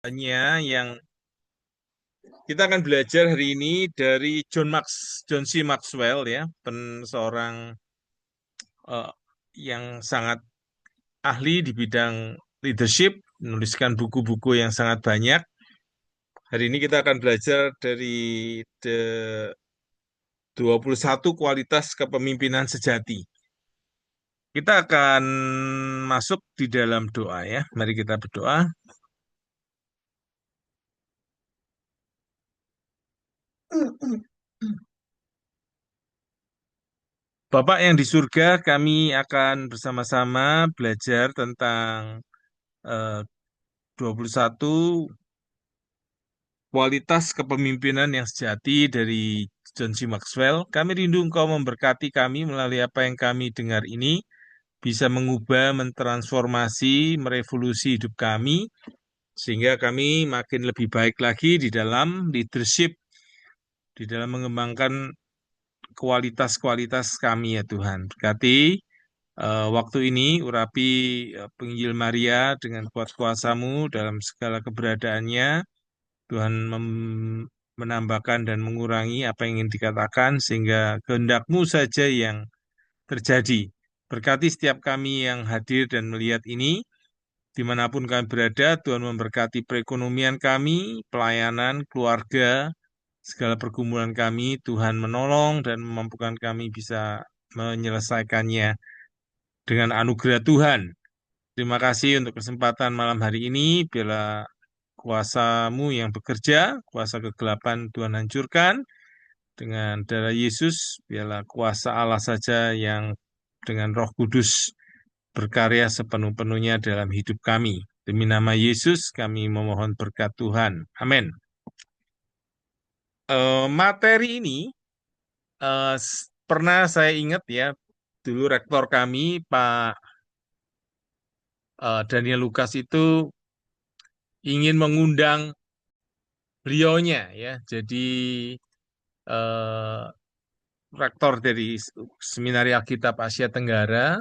Yang kita akan belajar hari ini dari John C. Maxwell ya, seorang eh, yang sangat ahli di bidang leadership, menuliskan buku-buku yang sangat banyak. Hari ini kita akan belajar dari the 21 kualitas kepemimpinan sejati. Kita akan masuk di dalam doa ya. Mari kita berdoa. Bapak yang di surga, kami akan bersama-sama belajar tentang eh, 21 kualitas kepemimpinan yang sejati dari John C. Maxwell. Kami rindu Engkau memberkati kami melalui apa yang kami dengar ini, bisa mengubah, mentransformasi, merevolusi hidup kami, sehingga kami makin lebih baik lagi di dalam leadership, di dalam mengembangkan kualitas-kualitas kami ya Tuhan. Berkati waktu ini, urapi penginjil Maria dengan kuat kuasa-Mu dalam segala keberadaannya. Tuhan menambahkan dan mengurangi apa yang ingin dikatakan sehingga kehendak-Mu saja yang terjadi. Berkati setiap kami yang hadir dan melihat ini, dimanapun kami berada, Tuhan memberkati perekonomian kami, pelayanan, keluarga, segala pergumulan kami. Tuhan menolong dan memampukan kami bisa menyelesaikannya dengan anugerah Tuhan. Terima kasih untuk kesempatan malam hari ini. Biarlah kuasa-Mu yang bekerja, kuasa kegelapan Tuhan hancurkan. Dengan darah Yesus, biarlah kuasa Allah saja yang dengan Roh Kudus berkarya sepenuh-penuhnya dalam hidup kami. Demi nama Yesus, kami memohon berkat Tuhan. Amin. Materi ini pernah saya ingat ya, dulu rektor kami, Pak Daniel Lukas itu ingin mengundang beliaunya ya, jadi eh, rektor dari Seminari Alkitab Asia Tenggara.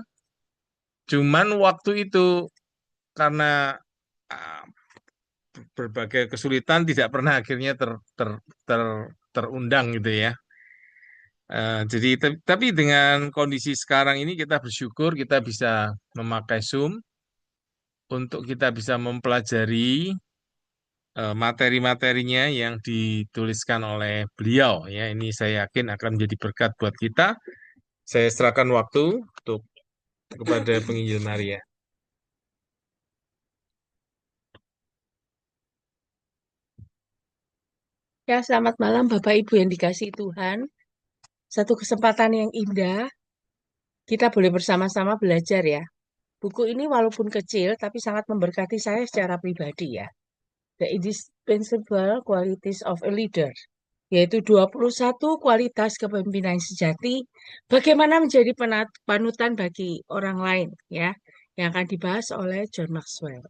Cuman waktu itu karena ah, berbagai kesulitan tidak pernah akhirnya ter, terundang gitu ya. Jadi tapi dengan kondisi sekarang ini kita bersyukur kita bisa memakai Zoom untuk kita bisa mempelajari materi-materinya yang dituliskan oleh beliau ya. Ini saya yakin akan menjadi berkat buat kita. Saya serahkan waktu untuk kepada penginjil Maria. Ya, selamat malam Bapak Ibu yang dikasihi Tuhan. Satu kesempatan yang indah, kita boleh bersama-sama belajar ya. Buku ini walaupun kecil, tapi sangat memberkati saya secara pribadi ya. The Indispensable Qualities of a Leader, yaitu 21 kualitas kepemimpinan sejati, bagaimana menjadi panutan bagi orang lain ya, yang akan dibahas oleh John Maxwell.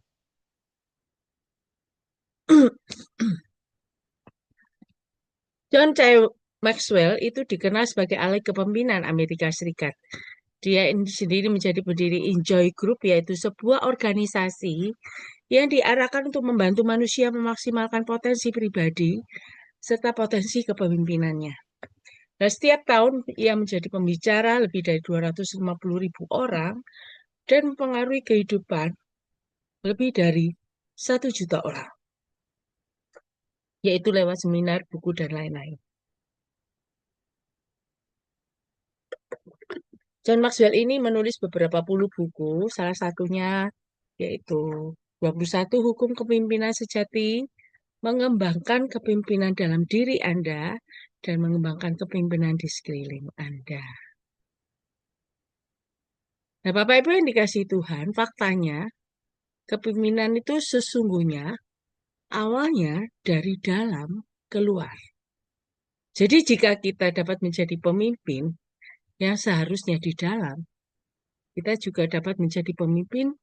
John C. Maxwell itu dikenal sebagai ahli kepemimpinan Amerika Serikat. Dia ini sendiri menjadi pendiri Enjoy Group, yaitu sebuah organisasi yang diarahkan untuk membantu manusia memaksimalkan potensi pribadi serta potensi kepemimpinannya. Nah, setiap tahun ia menjadi pembicara lebih dari 250.000 orang dan mempengaruhi kehidupan lebih dari 1 juta orang, yaitu lewat seminar, buku, dan lain-lain. John Maxwell ini menulis beberapa puluh buku, salah satunya yaitu 21 Hukum Kepemimpinan Sejati, mengembangkan kepemimpinan dalam diri Anda, dan mengembangkan kepemimpinan di sekeliling Anda. Nah, Bapak Ibu yang dikasihi Tuhan, faktanya kepemimpinan itu sesungguhnya awalnya dari dalam keluar. Jadi jika kita dapat menjadi pemimpin yang seharusnya di dalam, kita juga dapat menjadi pemimpin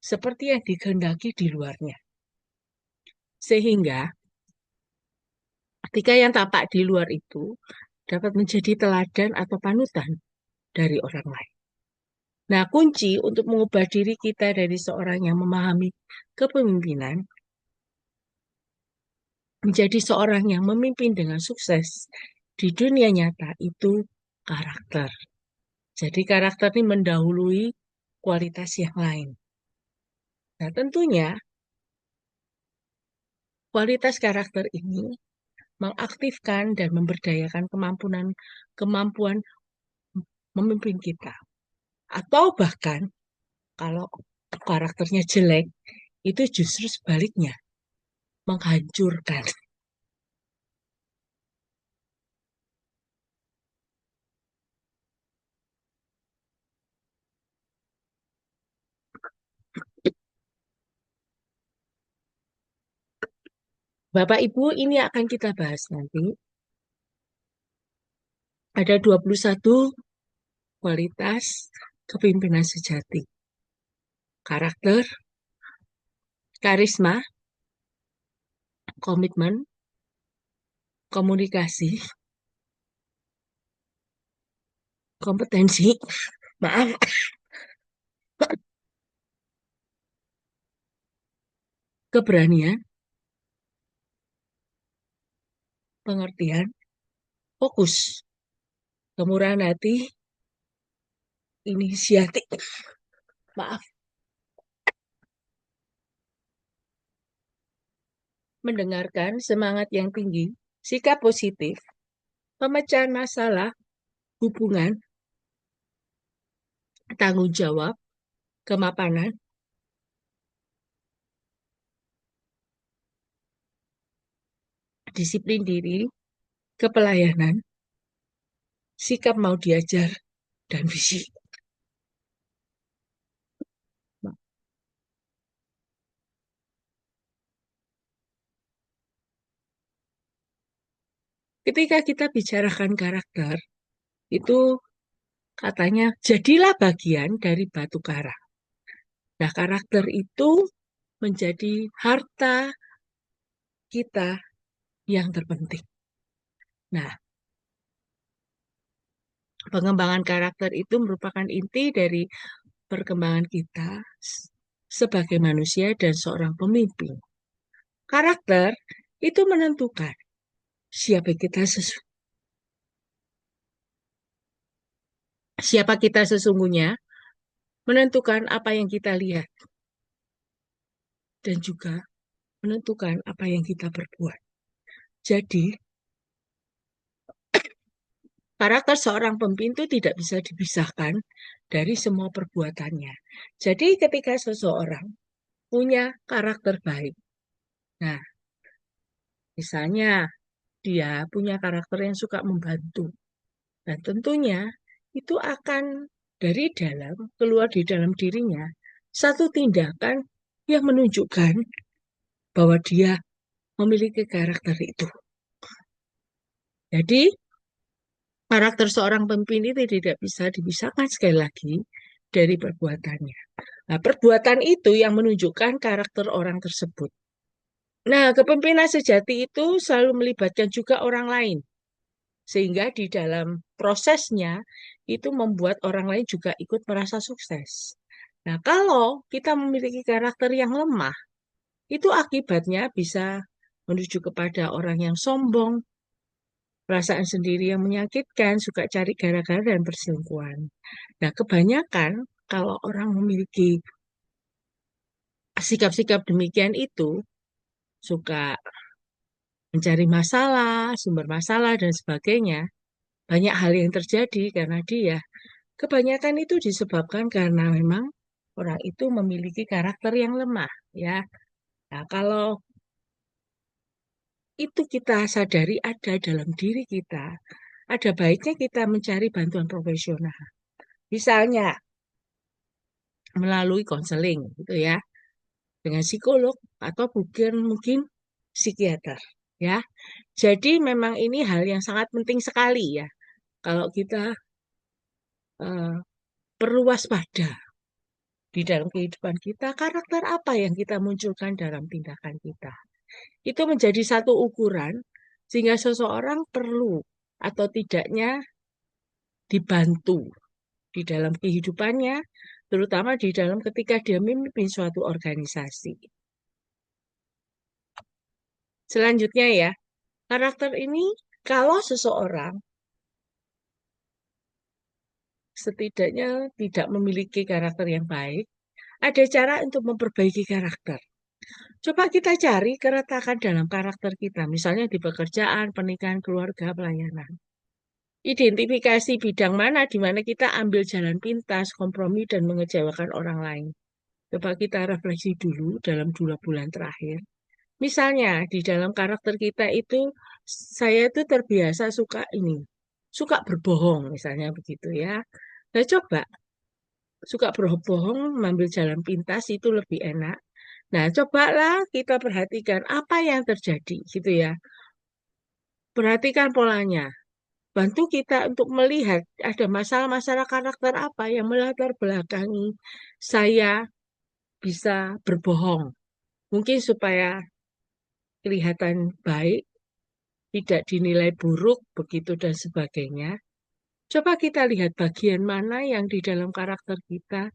seperti yang dikehendaki di luarnya. Sehingga ketika yang tampak di luar itu dapat menjadi teladan atau panutan dari orang lain. Nah, kunci untuk mengubah diri kita dari seorang yang memahami kepemimpinan menjadi seorang yang memimpin dengan sukses di dunia nyata itu karakter. Jadi karakter ini mendahului kualitas yang lain. Nah, tentunya kualitas karakter ini mengaktifkan dan memberdayakan kemampuan memimpin kita. Atau bahkan kalau karakternya jelek, itu justru sebaliknya, menghancurkan. Bapak Ibu, ini akan kita bahas nanti. Ada 21 kualitas kepemimpinan sejati. Karakter, karisma, komitmen, komunikasi, kompetensi, maaf, keberanian, pengertian, fokus, kemurahan hati, inisiatif, maaf, mendengarkan, semangat yang tinggi, sikap positif, pemecahan masalah, hubungan, tanggung jawab, kemapanan, disiplin diri, kepelayanan, sikap mau diajar, dan visi. Ketika kita bicarakan karakter, itu katanya jadilah bagian dari batu karang. Nah, karakter itu menjadi harta kita yang terpenting. Nah, pengembangan karakter itu merupakan inti dari perkembangan kita sebagai manusia dan seorang pemimpin. Karakter itu menentukan siapa kita sesungguhnya, menentukan apa yang kita lihat, dan juga menentukan apa yang kita perbuat. Jadi, karakter seorang pemimpin itu tidak bisa dipisahkan dari semua perbuatannya. Jadi, ketika seseorang punya karakter baik, nah, misalnya dia punya karakter yang suka membantu, dan tentunya itu akan dari dalam, keluar di dalam dirinya, satu tindakan yang menunjukkan bahwa dia memiliki karakter itu. Jadi, karakter seorang pemimpin itu tidak bisa dipisahkan sekali lagi dari perbuatannya. Nah, perbuatan itu yang menunjukkan karakter orang tersebut. Nah, kepemimpinan sejati itu selalu melibatkan juga orang lain. Sehingga di dalam prosesnya itu membuat orang lain juga ikut merasa sukses. Nah, kalau kita memiliki karakter yang lemah, itu akibatnya bisa menuju kepada orang yang sombong, perasaan sendiri yang menyakitkan, suka cari gara-gara dan perselingkuhan. Nah, kebanyakan kalau orang memiliki sikap-sikap demikian itu, suka mencari masalah, sumber masalah, dan sebagainya, banyak hal yang terjadi karena dia. Kebanyakan itu disebabkan karena memang orang itu memiliki karakter yang lemah, ya. Nah, kalau itu kita sadari ada dalam diri kita, ada baiknya kita mencari bantuan profesional. Misalnya melalui konseling gitu ya, dengan psikolog atau mungkin psikiater ya. Jadi memang ini hal yang sangat penting sekali ya. Kalau kita eh, perlu waspada di dalam kehidupan kita, karakter apa yang kita munculkan dalam tindakan kita. Itu menjadi satu ukuran sehingga seseorang perlu atau tidaknya dibantu di dalam kehidupannya, terutama di dalam ketika dia memimpin suatu organisasi. Selanjutnya ya, karakter ini kalau seseorang setidaknya tidak memiliki karakter yang baik, ada cara untuk memperbaiki karakter. Coba kita cari keretakan dalam karakter kita, misalnya di pekerjaan, pernikahan, keluarga, pelayanan. Identifikasi bidang mana di mana kita ambil jalan pintas, kompromi, dan mengecewakan orang lain. Coba kita refleksi dulu dalam 2 bulan terakhir. Misalnya, di dalam karakter kita itu, saya itu terbiasa suka ini, suka berbohong, misalnya begitu ya. Nah, coba, suka berbohong, mengambil jalan pintas itu lebih enak. Nah, cobalah kita perhatikan apa yang terjadi, gitu ya. Perhatikan polanya. Bantu kita untuk melihat ada masalah-masalah karakter apa yang melatar belakangi saya bisa berbohong. Mungkin supaya kelihatan baik, tidak dinilai buruk, begitu dan sebagainya. Coba kita lihat bagian mana yang di dalam karakter kita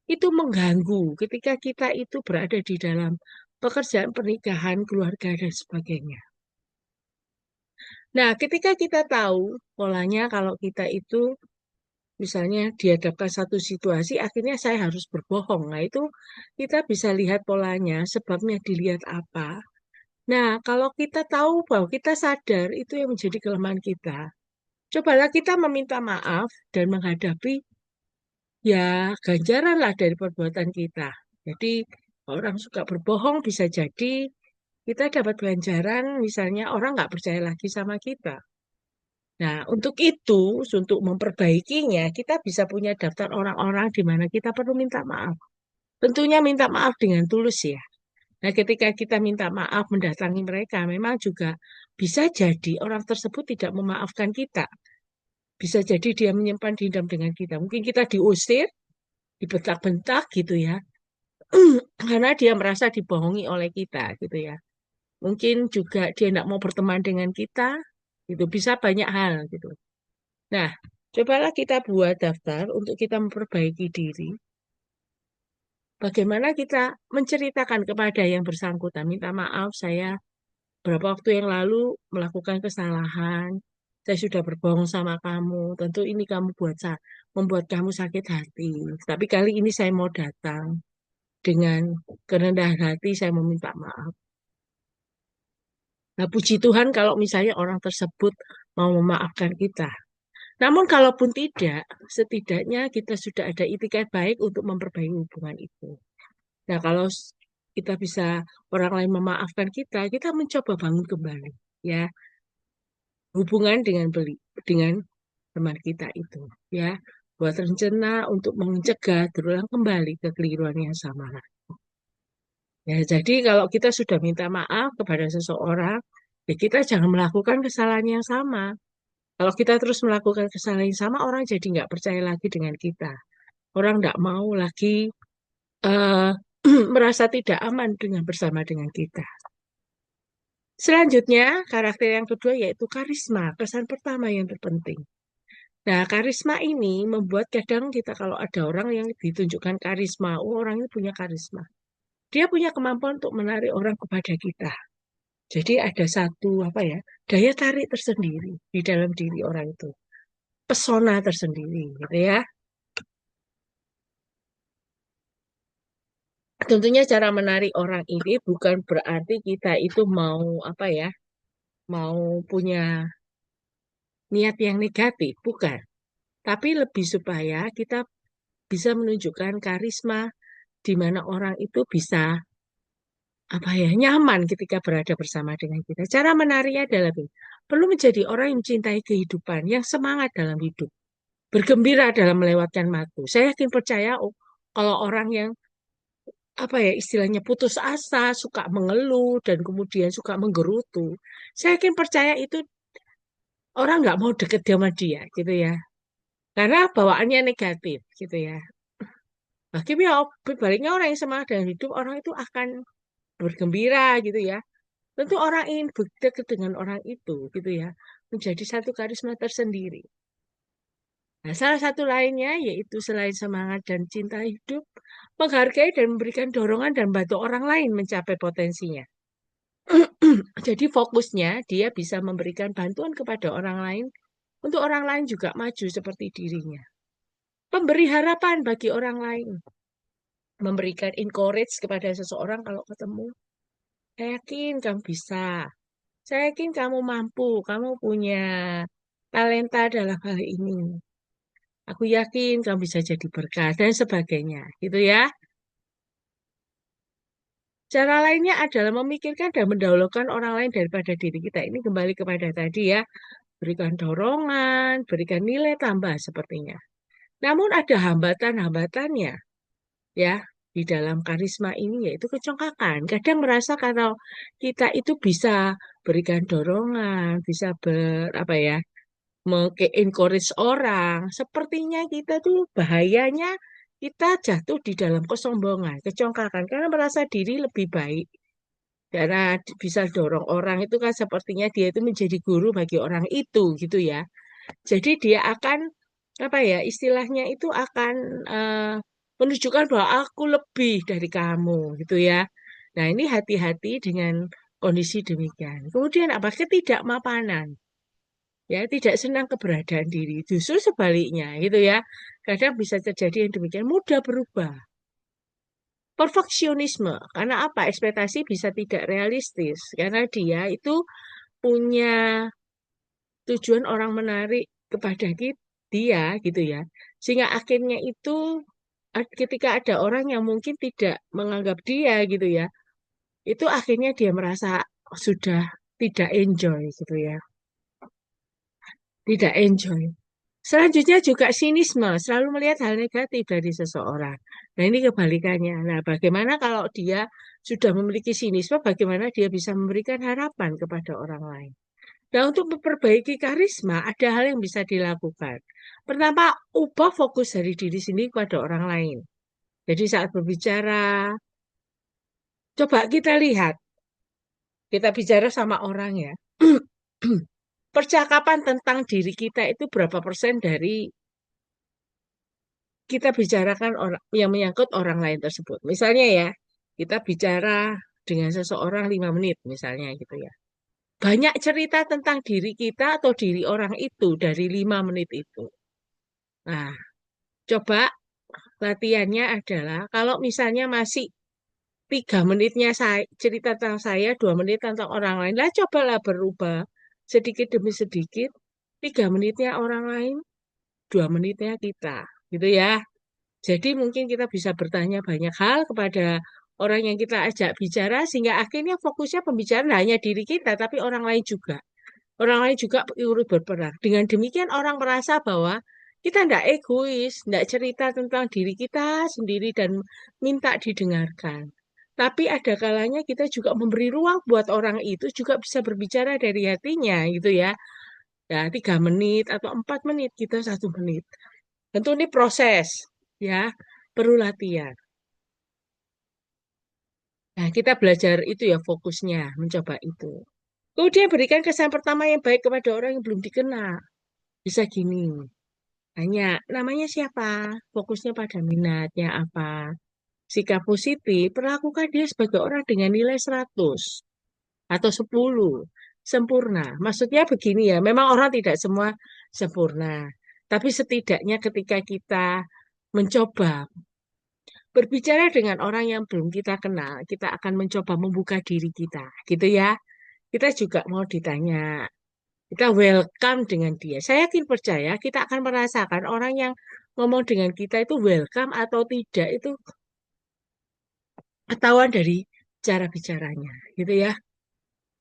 itu mengganggu ketika kita itu berada di dalam pekerjaan, pernikahan, keluarga, dan sebagainya. Nah, ketika kita tahu polanya kalau kita itu misalnya dihadapkan satu situasi, akhirnya saya harus berbohong. Nah, itu kita bisa lihat polanya, sebabnya dilihat apa. Nah, kalau kita tahu bahwa kita sadar itu yang menjadi kelemahan kita, cobalah kita meminta maaf dan menghadapi ya ganjaran lah dari perbuatan kita. Jadi orang suka berbohong bisa jadi kita dapat ganjaran, misalnya orang nggak percaya lagi sama kita. Nah, untuk memperbaikinya, kita bisa punya daftar orang-orang di mana kita perlu minta maaf. Tentunya minta maaf dengan tulus ya. Nah, ketika kita minta maaf mendatangi mereka, memang juga bisa jadi orang tersebut tidak memaafkan kita. Bisa jadi dia menyimpan dendam dengan kita. Mungkin kita diusir, dibentak-bentak gitu ya. Karena dia merasa dibohongi oleh kita gitu ya. Mungkin juga dia tidak mau berteman dengan kita, itu bisa banyak hal gitu. Nah, cobalah kita buat daftar untuk kita memperbaiki diri. Bagaimana kita menceritakan kepada yang bersangkutan, minta maaf saya berapa waktu yang lalu melakukan kesalahan, saya sudah berbohong sama kamu, tentu ini membuat kamu sakit hati. Tapi kali ini saya mau datang dengan kerendahan hati, saya meminta maaf. Nah, puji Tuhan kalau misalnya orang tersebut mau memaafkan kita. Namun kalaupun tidak, setidaknya kita sudah ada itikat baik untuk memperbaiki hubungan itu. Nah, kalau kita bisa orang lain memaafkan kita, kita mencoba bangun kembali ya hubungan dengan teman kita itu ya. Buat rencana untuk mencegah terulang kembali kekeliruan yang sama. Ya, jadi kalau kita sudah minta maaf kepada seseorang, ya kita jangan melakukan kesalahan yang sama. Kalau kita terus melakukan kesalahan yang sama, orang jadi nggak percaya lagi dengan kita. Orang nggak mau lagi eh, merasa tidak aman dengan bersama dengan kita. Selanjutnya, karakter yang kedua yaitu karisma, kesan pertama yang terpenting. Nah, karisma ini membuat kadang kita kalau ada orang yang ditunjukkan karisma, oh orang ini punya karisma. Dia punya kemampuan untuk menarik orang kepada kita. Jadi ada satu apa ya, daya tarik tersendiri di dalam diri orang itu, pesona tersendiri, gitu ya. Tentunya cara menarik orang ini bukan berarti kita itu mau apa ya, mau punya niat yang negatif, bukan. Tapi lebih supaya kita bisa menunjukkan karisma di mana orang itu bisa apa ya nyaman ketika berada bersama dengan kita. Cara menariknya adalah ini. Perlu menjadi orang yang mencintai kehidupan, yang semangat dalam hidup, bergembira dalam melewatkan waktu. Saya yakin percaya oh, kalau orang yang apa ya istilahnya putus asa, suka mengeluh dan kemudian suka menggerutu, saya yakin percaya itu orang nggak mau deket sama dia gitu ya, karena bawaannya negatif gitu ya. Tapi ya baliknya orang yang semangat dalam hidup, orang itu akan bergembira gitu ya. Tentu orang ingin dekat dengan orang itu gitu ya, menjadi satu karisma tersendiri. Nah, salah satu lainnya yaitu selain semangat dan cinta hidup, menghargai dan memberikan dorongan dan bantu orang lain mencapai potensinya. Jadi fokusnya dia bisa memberikan bantuan kepada orang lain untuk orang lain juga maju seperti dirinya. Pemberi harapan bagi orang lain, memberikan encourage kepada seseorang kalau ketemu. Saya yakin kamu bisa. Saya yakin kamu mampu, kamu punya talenta dalam hal ini. Aku yakin kamu bisa jadi berkah dan sebagainya, gitu ya. Cara lainnya adalah memikirkan dan mendahulukan orang lain daripada diri kita. Ini kembali kepada tadi ya, berikan dorongan, berikan nilai tambah sepertinya. Namun ada hambatan-hambatannya ya di dalam karisma ini yaitu kecongkakan. Kadang merasa kalau kita itu bisa berikan dorongan, bisa apa ya, encourage orang, sepertinya kita tuh bahayanya kita jatuh di dalam kesombongan, kecongkakan karena merasa diri lebih baik. Karena bisa dorong orang itu kan sepertinya dia itu menjadi guru bagi orang itu gitu ya. Jadi dia akan apa ya istilahnya itu akan eh, menunjukkan bahwa aku lebih dari kamu gitu ya. Nah ini hati-hati dengan kondisi demikian. Kemudian apa ketidakmapanan ya tidak senang keberadaan diri. Justru sebaliknya gitu ya. Kadang bisa terjadi yang demikian mudah berubah. Perfeksionisme karena apa ekspektasi bisa tidak realistis karena dia itu punya tujuan orang menarik kepada dia gitu ya. Sehingga akhirnya itu ketika ada orang yang mungkin tidak menganggap dia gitu ya, itu akhirnya dia merasa sudah tidak enjoy gitu ya. Tidak enjoy. Selanjutnya juga sinisme, selalu melihat hal negatif dari seseorang. Nah, ini kebalikannya. Nah, bagaimana kalau dia sudah memiliki sinisme, bagaimana dia bisa memberikan harapan kepada orang lain? Nah, untuk memperbaiki karisma, ada hal yang bisa dilakukan. Pertama, ubah fokus dari diri sendiri kepada orang lain. Jadi saat berbicara, coba kita lihat, kita bicara sama orang ya. Percakapan tentang diri kita itu berapa persen dari kita bicarakan orang yang menyangkut orang lain tersebut. Misalnya ya, kita bicara dengan seseorang 5 menit misalnya gitu ya. Banyak cerita tentang diri kita atau diri orang itu dari 5 menit itu. Nah, coba latihannya adalah kalau misalnya masih 3 menitnya saya cerita tentang saya, 2 menit tentang orang lain, lah cobalah berubah sedikit demi sedikit. 3 menitnya orang lain, 2 menitnya kita, gitu ya. Jadi mungkin kita bisa bertanya banyak hal kepada orang yang kita ajak bicara sehingga akhirnya fokusnya pembicaraan nah, hanya diri kita tapi orang lain juga. Orang lain juga ikut berperan. Dengan demikian orang merasa bahwa kita tidak egois, tidak cerita tentang diri kita sendiri dan minta didengarkan. Tapi ada kalanya kita juga memberi ruang buat orang itu juga bisa berbicara dari hatinya gitu ya. Ya, 3 menit atau 4 menit kita 1 menit. Tentu ini proses ya, perlu latihan. Nah, kita belajar itu ya fokusnya, mencoba itu. Kemudian berikan kesan pertama yang baik kepada orang yang belum dikenal. Bisa gini, tanya, namanya siapa? Fokusnya pada minatnya apa? Sikap positif, perlakukan dia sebagai orang dengan nilai 100 atau 10. Sempurna. Maksudnya begini ya, memang orang tidak semua sempurna. Tapi setidaknya ketika kita mencoba berbicara dengan orang yang belum kita kenal, kita akan mencoba membuka diri kita, gitu ya. Kita juga mau ditanya, kita welcome dengan dia. Saya yakin percaya kita akan merasakan orang yang ngomong dengan kita itu welcome atau tidak itu ketahuan dari cara bicaranya, gitu ya.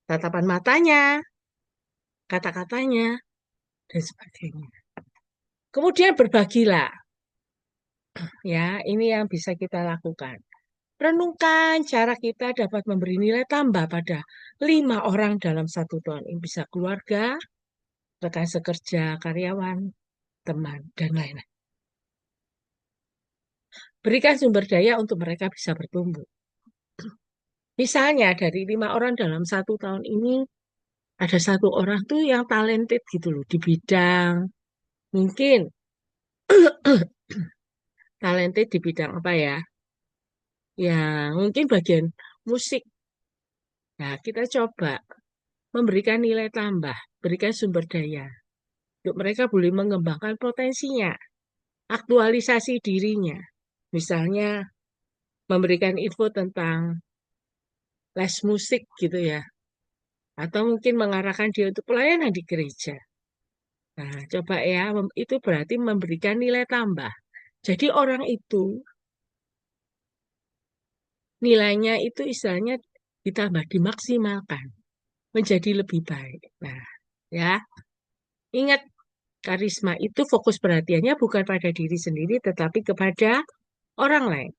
Tatapan matanya, kata-katanya, dan sebagainya. Kemudian berbagilah, ya, ini yang bisa kita lakukan. Renungkan cara kita dapat memberi nilai tambah pada 5 orang dalam 1 tahun. Ini bisa keluarga, rekan sekerja, karyawan, teman, dan lain-lain. Berikan sumber daya untuk mereka bisa bertumbuh. Misalnya dari 5 orang dalam 1 tahun ini, ada 1 orang tuh yang talented gitu loh, di bidang, mungkin talented di bidang apa ya? Ya, mungkin bagian musik. Nah, kita coba. memberikan nilai tambah, berikan sumber daya. Untuk mereka boleh mengembangkan potensinya, aktualisasi dirinya. Misalnya memberikan info tentang les musik gitu ya. Atau mungkin mengarahkan dia untuk pelayanan di gereja. Nah, coba ya, itu berarti memberikan nilai tambah. Jadi orang itu nilainya itu istilahnya ditambah, dimaksimalkan, menjadi lebih baik. Nah, ya, ingat karisma itu fokus perhatiannya bukan pada diri sendiri, tetapi kepada orang lain.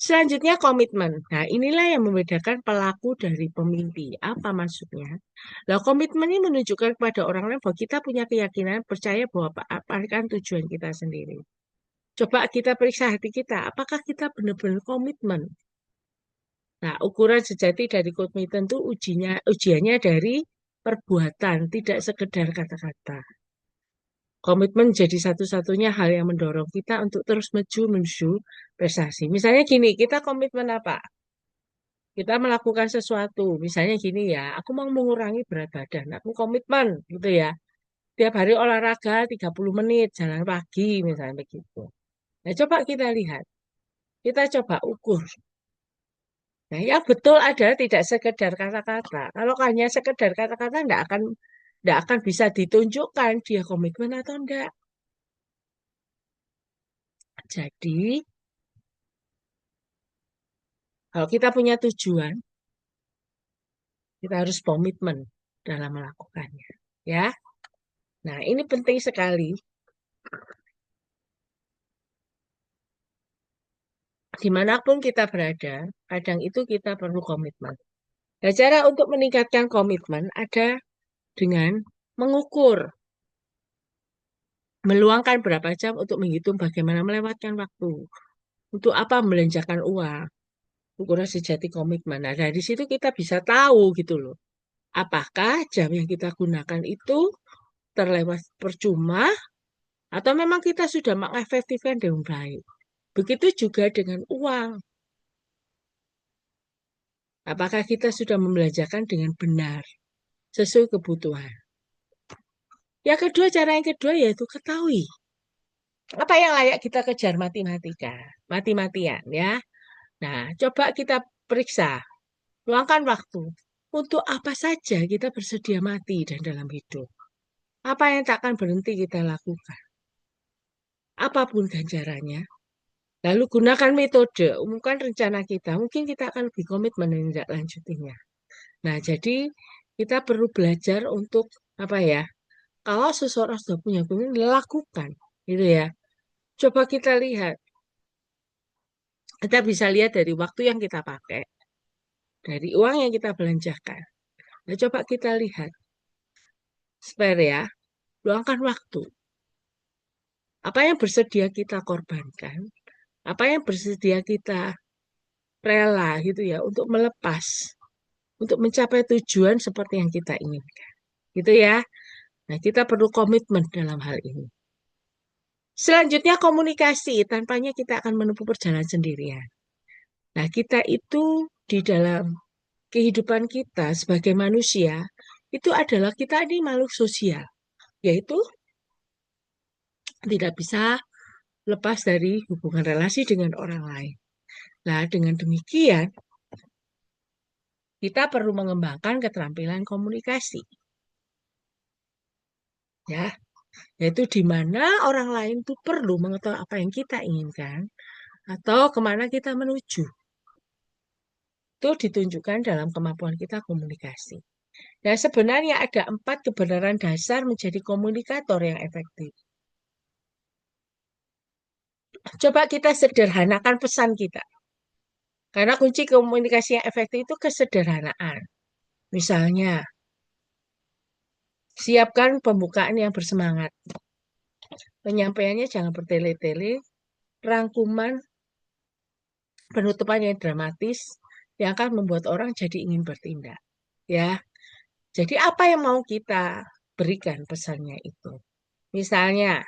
Selanjutnya komitmen. Nah, inilah yang membedakan pelaku dari pemimpi. Apa maksudnya? Nah, komitmen ini menunjukkan kepada orang lain bahwa kita punya keyakinan, percaya bahwa apa kan tujuan kita sendiri. Coba kita periksa hati kita, apakah kita benar-benar komitmen? Nah, ukuran sejati dari komitmen itu ujiannya dari perbuatan, tidak sekedar kata-kata. Komitmen jadi satu-satunya hal yang mendorong kita untuk terus maju menuju prestasi. Misalnya gini, kita komitmen apa? Kita melakukan sesuatu. Misalnya gini ya, aku mau mengurangi berat badan. Aku komitmen gitu ya. Tiap hari olahraga 30 menit, jalan pagi misalnya begitu. Nah, coba kita lihat. Kita coba ukur. Nah, yang betul adalah tidak sekedar kata-kata. Kalau hanya sekedar kata-kata enggak akan bisa ditunjukkan dia komitmen atau enggak. Jadi, kalau kita punya tujuan, kita harus komitmen dalam melakukannya. Ya. Nah, ini penting sekali. Dimanapun kita berada, kadang itu kita perlu komitmen. Nah, cara untuk meningkatkan komitmen ada dengan mengukur, meluangkan berapa jam untuk menghitung bagaimana melewatkan waktu, untuk apa membelanjakan uang, ukuran sejati komitmen. Nah, dari situ kita bisa tahu gitu loh, apakah jam yang kita gunakan itu terlewat percuma atau memang kita sudah mengefektifkan dengan baik. Begitu juga dengan uang. Apakah kita sudah membelanjakan dengan benar, sesuai kebutuhan. Cara yang kedua yaitu ketahui apa yang layak kita kejar mati-matian ya. Nah, coba kita periksa, luangkan waktu. Untuk apa saja kita bersedia mati dan dalam hidup? Apa yang tak akan berhenti kita lakukan? Apapun ganjarannya. Lalu gunakan metode, umumkan rencana kita. Mungkin kita akan lebih komitmen menindaklanjutinya. Nah, jadi kita perlu belajar untuk apa ya? Kalau seseorang sudah punya komitmen, lakukan, gitu ya. Coba kita bisa lihat dari waktu yang kita pakai, dari uang yang kita belanjakan. Nah, coba kita lihat, spare ya, luangkan waktu. Apa yang bersedia kita korbankan, apa yang bersedia kita rela gitu ya, untuk melepas, untuk mencapai tujuan seperti yang kita inginkan. Gitu ya. Nah, kita perlu komitmen dalam hal ini. Selanjutnya komunikasi, tanpanya kita akan menempuh perjalanan sendirian. Nah, kita itu di dalam kehidupan kita sebagai manusia, itu adalah kita ini makhluk sosial, yaitu tidak bisa lepas dari hubungan relasi dengan orang lain. Nah, dengan demikian, kita perlu mengembangkan keterampilan komunikasi. Ya, yaitu di mana orang lain itu perlu mengetahui apa yang kita inginkan atau kemana kita menuju. Itu ditunjukkan dalam kemampuan kita komunikasi. Nah, sebenarnya ada 4 kebenaran dasar menjadi komunikator yang efektif. Coba kita sederhanakan pesan kita. Karena kunci komunikasi yang efektif itu kesederhanaan. Misalnya, siapkan pembukaan yang bersemangat. Penyampaiannya jangan bertele-tele, rangkuman penutupan yang dramatis yang akan membuat orang jadi ingin bertindak. Ya, jadi apa yang mau kita berikan pesannya itu? Misalnya,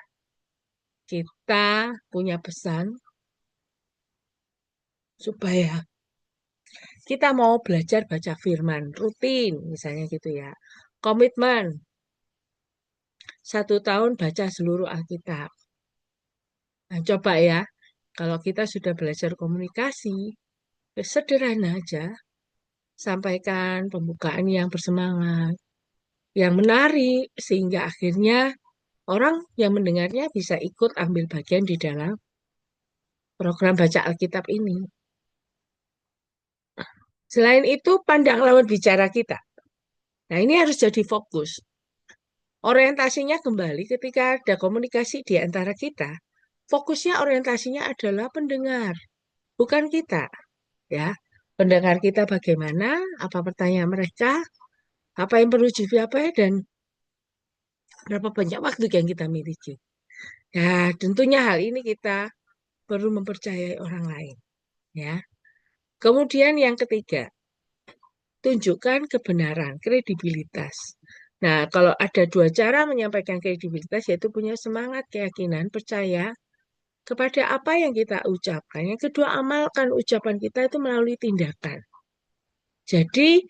kita punya pesan supaya kita mau belajar baca firman rutin, misalnya gitu ya. Komitmen 1 tahun baca seluruh Alkitab. Nah, coba ya, kalau kita sudah belajar komunikasi, ya sederhana aja, sampaikan pembukaan yang bersemangat, yang menarik, sehingga akhirnya orang yang mendengarnya bisa ikut ambil bagian di dalam program baca Alkitab ini. Selain itu, pandang lawan bicara kita. Nah, ini harus jadi fokus. Orientasinya kembali ketika ada komunikasi di antara kita. Fokusnya orientasinya adalah pendengar, bukan kita, ya. Pendengar kita bagaimana, apa pertanyaan mereka, apa yang perlu dijawab, dan berapa banyak waktu yang kita miliki. Ya, tentunya hal ini kita perlu mempercayai orang lain, ya. Kemudian yang ketiga, tunjukkan kebenaran, kredibilitas. Nah, kalau ada 2 cara menyampaikan kredibilitas, yaitu punya semangat, keyakinan, percaya kepada apa yang kita ucapkan. Yang kedua, amalkan ucapan kita itu melalui tindakan. Jadi,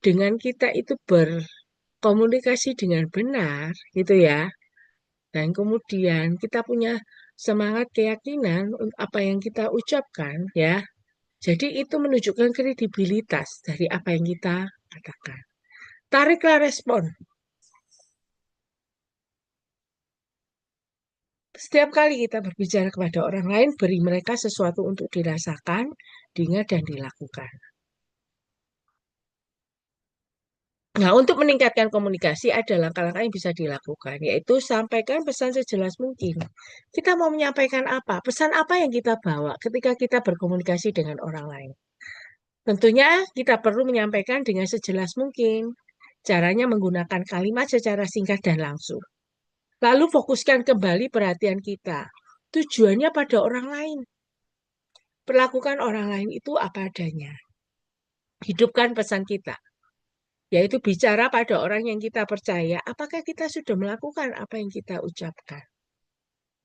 dengan kita itu berkomunikasi dengan benar, gitu ya, dan kemudian kita punya semangat keyakinan untuk apa yang kita ucapkan, ya. Jadi itu menunjukkan kredibilitas dari apa yang kita katakan. Tariklah respon. Setiap kali kita berbicara kepada orang lain, beri mereka sesuatu untuk dirasakan, diingat, dan dilakukan. Nah, untuk meningkatkan komunikasi ada langkah-langkah yang bisa dilakukan, yaitu sampaikan pesan sejelas mungkin. Kita mau menyampaikan apa? Pesan apa yang kita bawa ketika kita berkomunikasi dengan orang lain? Tentunya kita perlu menyampaikan dengan sejelas mungkin. Caranya menggunakan kalimat secara singkat dan langsung. Lalu fokuskan kembali perhatian kita. Tujuannya pada orang lain. Perlakukan orang lain itu apa adanya. Hidupkan pesan kita, yaitu bicara pada orang yang kita percaya, apakah kita sudah melakukan apa yang kita ucapkan.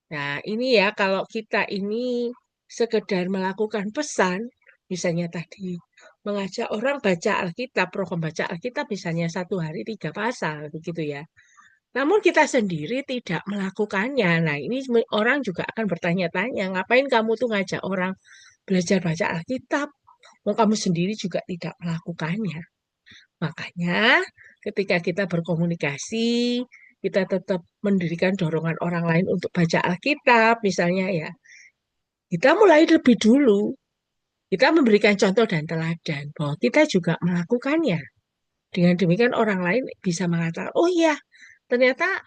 Nah, ini ya, kalau kita ini sekedar melakukan pesan, misalnya tadi, mengajak orang baca Alkitab, program baca Alkitab misalnya 1 hari 3 pasal, begitu ya. Namun kita sendiri tidak melakukannya. Nah, ini orang juga akan bertanya-tanya, ngapain kamu tuh ngajak orang belajar baca Alkitab? Mau kamu sendiri juga tidak melakukannya. Makanya, ketika kita berkomunikasi, kita tetap mendirikan dorongan orang lain untuk baca Alkitab, misalnya ya, kita mulai lebih dulu. Kita memberikan contoh dan teladan bahwa kita juga melakukannya. Dengan demikian orang lain bisa mengatakan, oh iya, ternyata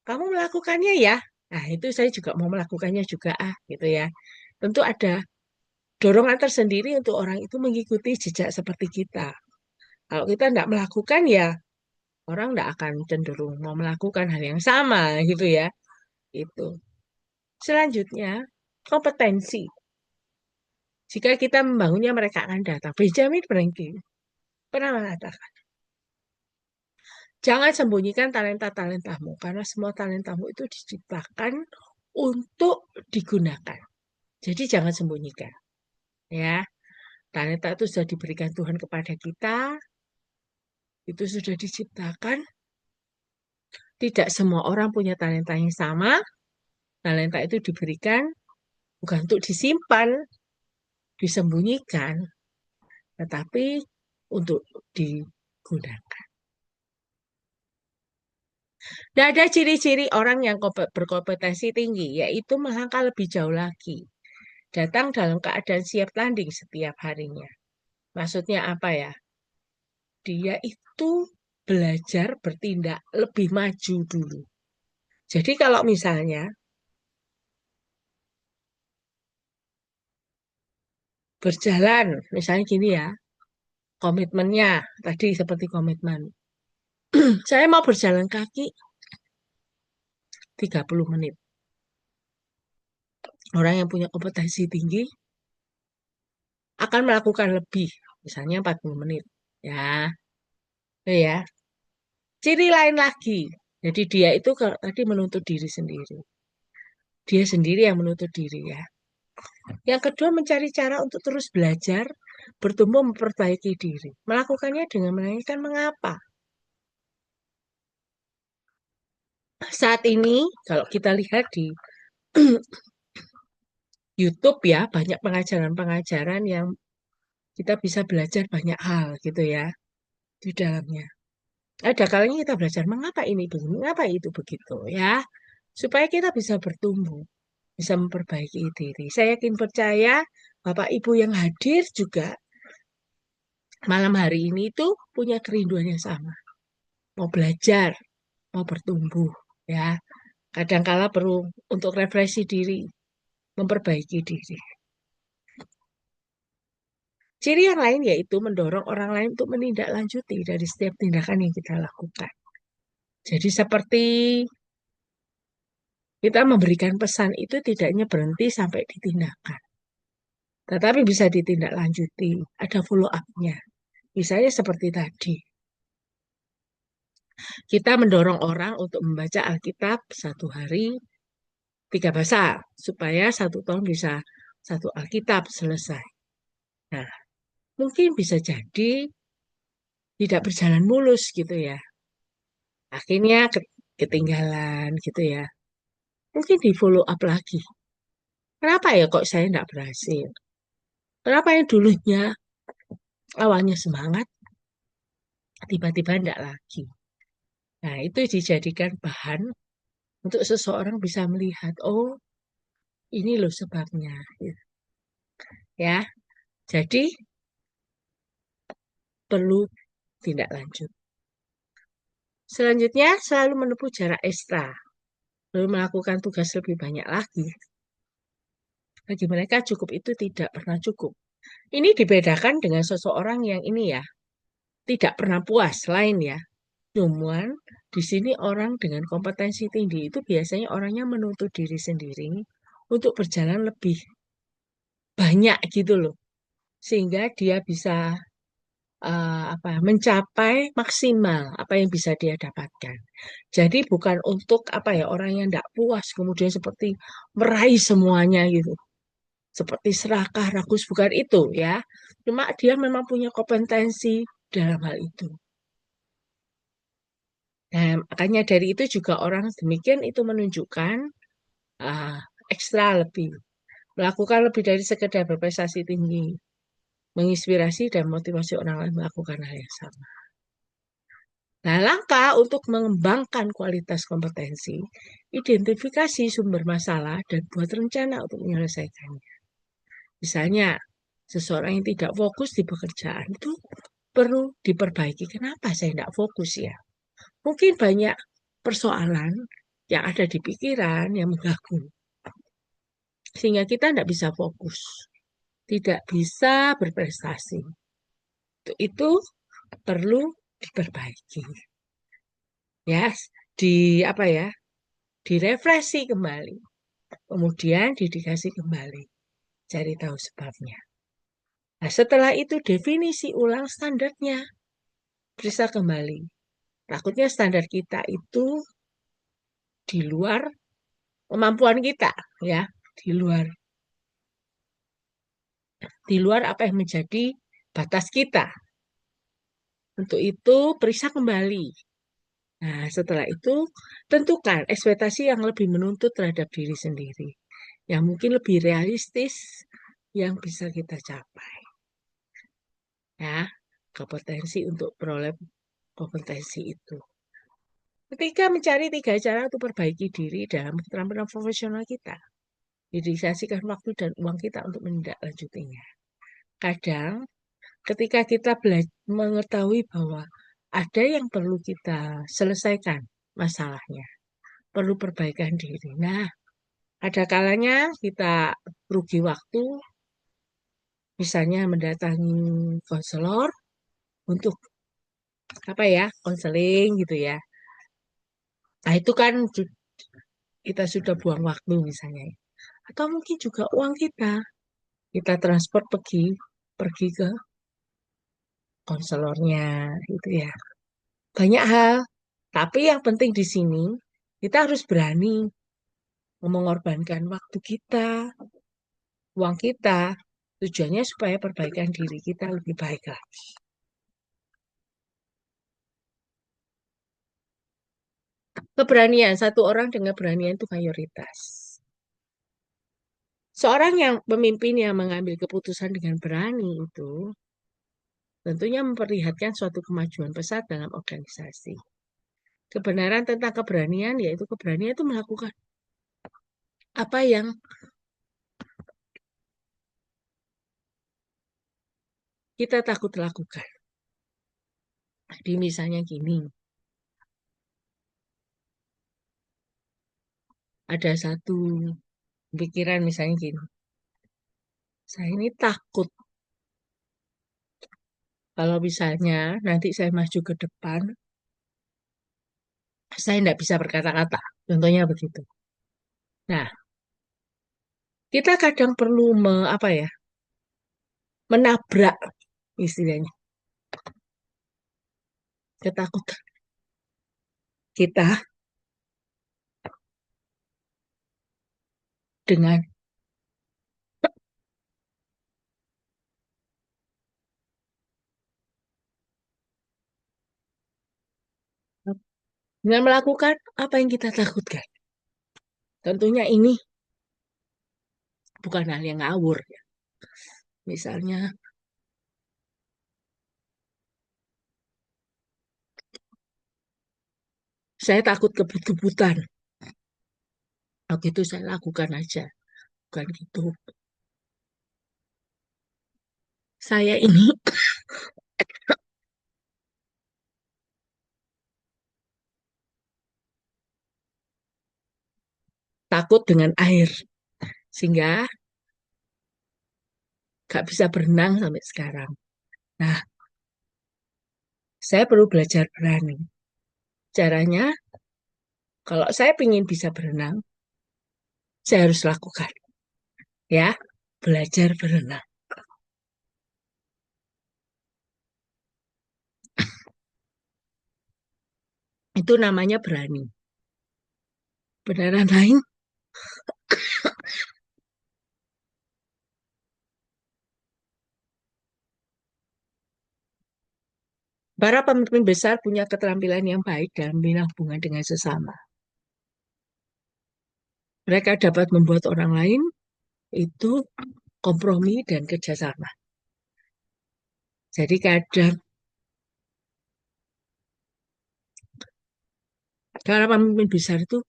kamu melakukannya ya. Nah, itu saya juga mau melakukannya juga gitu ya. Tentu ada dorongan tersendiri untuk orang itu mengikuti jejak seperti kita. Kalau kita tidak melakukan ya orang tidak akan cenderung mau melakukan hal yang sama gitu ya. Itu. Selanjutnya, kompetensi. Jika kita membangunnya, mereka akan datang. Benjamin Franklin pernah mengatakan, jangan sembunyikan talenta-talentamu, karena semua talentamu itu diciptakan untuk digunakan. Jadi jangan sembunyikan. Ya, talenta itu sudah diberikan Tuhan kepada kita, itu sudah diciptakan. Tidak semua orang punya talenta yang sama. Talenta itu diberikan bukan untuk disimpan, disembunyikan, tetapi untuk digunakan. Nah, ada ciri-ciri orang yang berkompetensi tinggi, yaitu melangkah lebih jauh lagi. Datang dalam keadaan siap tanding setiap harinya. Maksudnya apa ya? Dia itu belajar bertindak lebih maju dulu. Jadi kalau misalnya berjalan, misalnya gini ya, komitmennya tadi seperti komitmen. Saya mau berjalan kaki 30 menit. Orang yang punya kompetensi tinggi akan melakukan lebih, misalnya 40 menit. Ya, itu ya. Ciri lain lagi. Jadi dia itu kalau tadi menuntut diri sendiri. Dia sendiri yang menuntut diri ya. Yang kedua mencari cara untuk terus belajar, bertumbuh memperbaiki diri. Melakukannya dengan menanyakan mengapa. Saat ini, kalau kita lihat di YouTube ya, banyak pengajaran-pengajaran yang kita bisa belajar banyak hal gitu ya di dalamnya. Ada kalanya kita belajar mengapa ini begini, mengapa itu begitu ya, supaya kita bisa bertumbuh, bisa memperbaiki diri. Saya yakin percaya Bapak Ibu yang hadir juga malam hari ini itu punya kerinduan yang sama, mau belajar, mau bertumbuh ya. Kadangkala perlu untuk refleksi diri, memperbaiki diri. Ciri yang lain yaitu mendorong orang lain untuk menindaklanjuti dari setiap tindakan yang kita lakukan. Jadi seperti kita memberikan pesan itu tidaknya berhenti sampai di tindakan, tetapi bisa ditindaklanjuti, ada follow up-nya. Misalnya seperti tadi, kita mendorong orang untuk membaca Alkitab satu hari 3 pasal, supaya 1 tahun bisa satu Alkitab selesai. Nah, mungkin bisa jadi tidak berjalan mulus gitu ya. Akhirnya ketinggalan gitu ya. Mungkin di follow up lagi. Kenapa ya kok saya tidak berhasil? Kenapa yang dulunya awalnya semangat, tiba-tiba tidak lagi? Nah, itu dijadikan bahan untuk seseorang bisa melihat, oh, ini loh sebabnya. Gitu. Ya, jadi perlu tindak lanjut. Selanjutnya, selalu menempuh jarak ekstra, lalu melakukan tugas lebih banyak lagi. Bagi mereka cukup itu tidak pernah cukup. Ini dibedakan dengan seseorang yang ini ya, tidak pernah puas, lain ya. Cuman di sini orang dengan kompetensi tinggi itu biasanya orangnya menuntut diri sendiri untuk berjalan lebih banyak gitu loh. Sehingga dia bisa mencapai maksimal apa yang bisa dia dapatkan. Jadi bukan untuk apa ya orang yang tidak puas kemudian seperti meraih semuanya gitu. Seperti serakah, ragus, bukan itu ya. Cuma dia memang punya kompetensi dalam hal itu. Nah, makanya dari itu juga orang demikian itu menunjukkan ah, ekstra lebih, melakukan lebih dari sekedar berprestasi tinggi, menginspirasi dan motivasi orang lain melakukan hal yang sama. Nah, langkah untuk mengembangkan kualitas kompetensi, identifikasi sumber masalah dan buat rencana untuk menyelesaikannya. Misalnya, seseorang yang tidak fokus di pekerjaan itu perlu diperbaiki. Kenapa saya tidak fokus ya? Mungkin banyak persoalan yang ada di pikiran yang mengganggu. Sehingga kita tidak bisa fokus, tidak bisa berprestasi. Itu perlu diperbaiki. Ya, apa ya? Direfleksi kembali. Kemudian didikasi kembali. Cari tahu sebabnya. Nah, setelah itu definisi ulang standarnya. Periksa kembali. Takutnya standar kita itu di luar kemampuan kita, ya, di luar apa yang menjadi batas kita. Untuk itu periksa kembali. Nah, setelah itu tentukan ekspektasi yang lebih menuntut terhadap diri sendiri, yang mungkin lebih realistis yang bisa kita capai. Ya, kompetensi untuk peroleh kompetensi itu. Ketika mencari 3 cara untuk perbaiki diri dalam keterampilan profesional kita, dedikasikan waktu dan uang kita untuk menindaklanjutinya. Kadang ketika kita mengetahui bahwa ada yang perlu kita selesaikan masalahnya, perlu perbaikan diri. Nah, ada kalanya kita rugi waktu, misalnya mendatangi konselor untuk apa ya, konseling gitu ya. Nah, itu kan kita sudah buang waktu misalnya. Atau mungkin juga uang kita transport pergi ke konselornya itu ya. Banyak hal. Tapi yang penting di sini kita harus berani mengorbankan waktu kita, uang kita, Tujuannya supaya perbaikan diri kita lebih baik lagi. Keberanian, satu orang dengan keberanian itu mayoritas. Seorang yang pemimpin yang mengambil keputusan dengan berani itu tentunya memperlihatkan suatu kemajuan pesat dalam organisasi. Kebenaran tentang keberanian yaitu keberanian itu melakukan apa yang kita takut lakukan. Jadi misalnya gini, ada satu pikiran misalnya gini, saya ini takut kalau misalnya nanti saya maju ke depan, saya tidak bisa berkata-kata. Contohnya begitu. Nah, kita kadang perlu apa ya, menabrak istilahnya ketakutan kita dengan melakukan apa yang kita takutkan. Tentunya ini bukan hal yang ngawur ya. Misalnya saya takut kebut-kebutan. Waktu itu saya lakukan aja. Bukan gitu. Saya ini takut dengan air. Sehingga gak bisa berenang sampai sekarang. Nah, saya perlu belajar berani. Caranya, kalau saya ingin bisa berenang, saya harus lakukan. Ya, belajar berenang. Itu namanya berani. Beneran lain, para pemimpin besar punya keterampilan yang baik dalam membina hubungan dengan sesama. Mereka dapat membuat orang lain itu kompromi dan kerjasama. Jadi kadang para pemimpin besar itu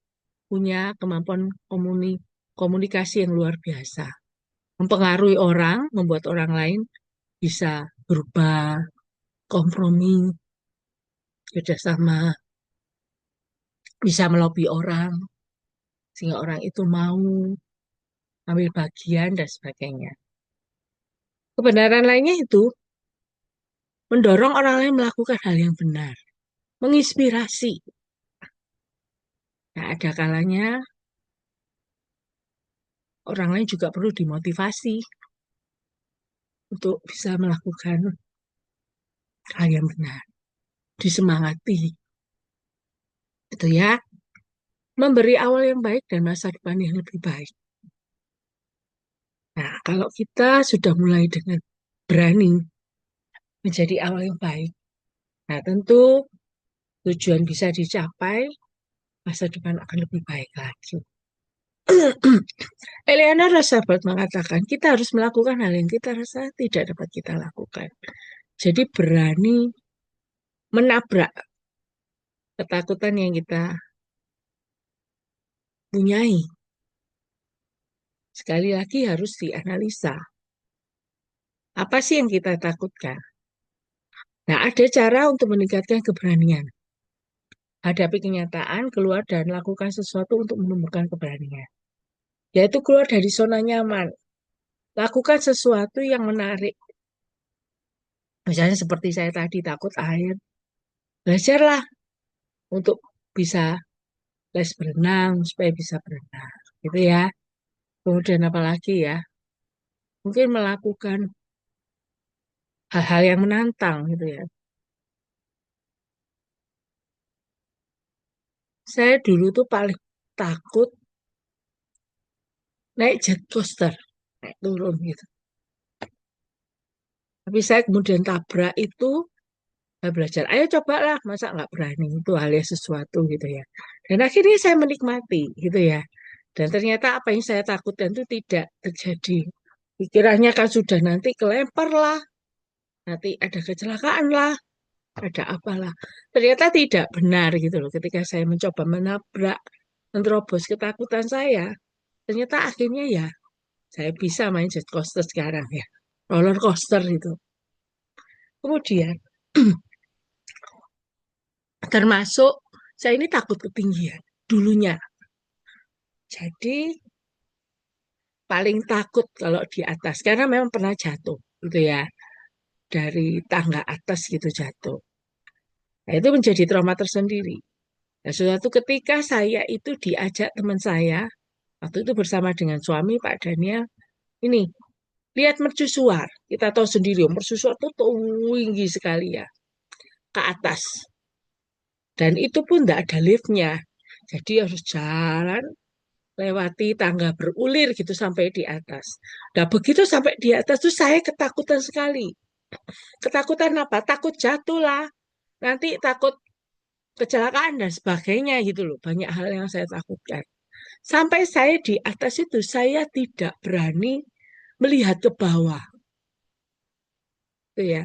punya kemampuan komunikasi yang luar biasa. Mempengaruhi orang, membuat orang lain bisa berubah, kompromi, kerjasama, bisa melobi orang, sehingga orang itu mau ambil bagian dan sebagainya. Kebenaran lainnya itu mendorong orang lain melakukan hal yang benar, menginspirasi. Nah, ada kalanya orang lain juga perlu dimotivasi untuk bisa melakukan hal yang benar, disemangati. Itu ya, memberi awal yang baik dan masa depan yang lebih baik. Nah, kalau kita sudah mulai dengan berani menjadi awal yang baik, nah tentu tujuan bisa dicapai, masa depan akan lebih baik lagi. Eleanor Roosevelt mengatakan, kita harus melakukan hal yang kita rasa tidak dapat kita lakukan. Jadi berani menabrak ketakutan yang kita punyai. Sekali lagi harus dianalisa. Apa sih yang kita takutkan? Nah, ada cara untuk meningkatkan keberanian. Hadapi kenyataan, keluar dan lakukan sesuatu untuk menemukan keberanian. Yaitu keluar dari zona nyaman. Lakukan sesuatu yang menarik. Misalnya seperti saya tadi takut air. Belajarlah untuk bisa les berenang supaya bisa berenang. Gitu ya. Kemudian apa lagi ya? Mungkin melakukan hal-hal yang menantang gitu ya. Saya dulu tuh paling takut naik jet coaster, naik turun gitu. Tapi saya kemudian tabrak itu, saya belajar, ayo cobalah, masa nggak berani, itu hal yang sesuatu gitu ya. Dan akhirnya saya menikmati gitu ya. Dan ternyata apa yang saya takutkan itu tidak terjadi. Pikirannya kan sudah nanti kelempar lah, nanti ada kecelakaan lah, ada apalah. Ternyata tidak benar gitu loh. Ketika saya mencoba menabrak, menerobos ketakutan saya, ternyata akhirnya ya saya bisa main jet coaster sekarang ya. Roller coaster itu. Kemudian termasuk saya ini takut ketinggian dulunya. Jadi paling takut kalau di atas karena memang pernah jatuh gitu ya dari tangga atas gitu jatuh. Nah, itu menjadi trauma tersendiri. Nah, suatu ketika saya itu diajak teman saya waktu itu bersama dengan suami Pak Daniel ini lihat mercusuar. Kita tahu sendiri mercusuar itu tinggi sekali ya ke atas dan itu pun tidak ada liftnya. Jadi harus jalan lewati tangga berulir gitu sampai di atas. Nah, begitu sampai di atas tuh saya ketakutan sekali. Ketakutan apa? Takut jatuh lah. Nanti takut kecelakaan dan sebagainya gitu loh. Banyak hal yang saya takutkan. Sampai saya di atas itu saya tidak berani melihat ke bawah. Itu ya.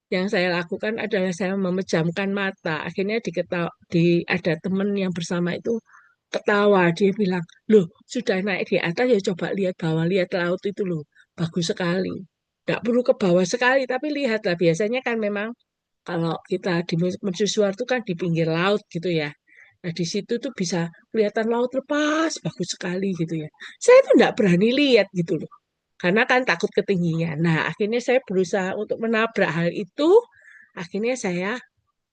Yang saya lakukan adalah saya memejamkan mata. Akhirnya ada teman yang bersama itu ketawa. Dia bilang, loh sudah naik di atas ya coba lihat bawah, lihat laut itu loh. Bagus sekali. Tidak perlu ke bawah sekali, tapi lihatlah. Biasanya kan memang kalau kita di mercusuar itu kan di pinggir laut gitu ya. Nah di situ tuh bisa kelihatan laut lepas, bagus sekali gitu ya. Saya tuh tidak berani lihat gitu loh. Karena kan takut ketinggian. Nah, akhirnya saya berusaha untuk menabrak hal itu. Akhirnya saya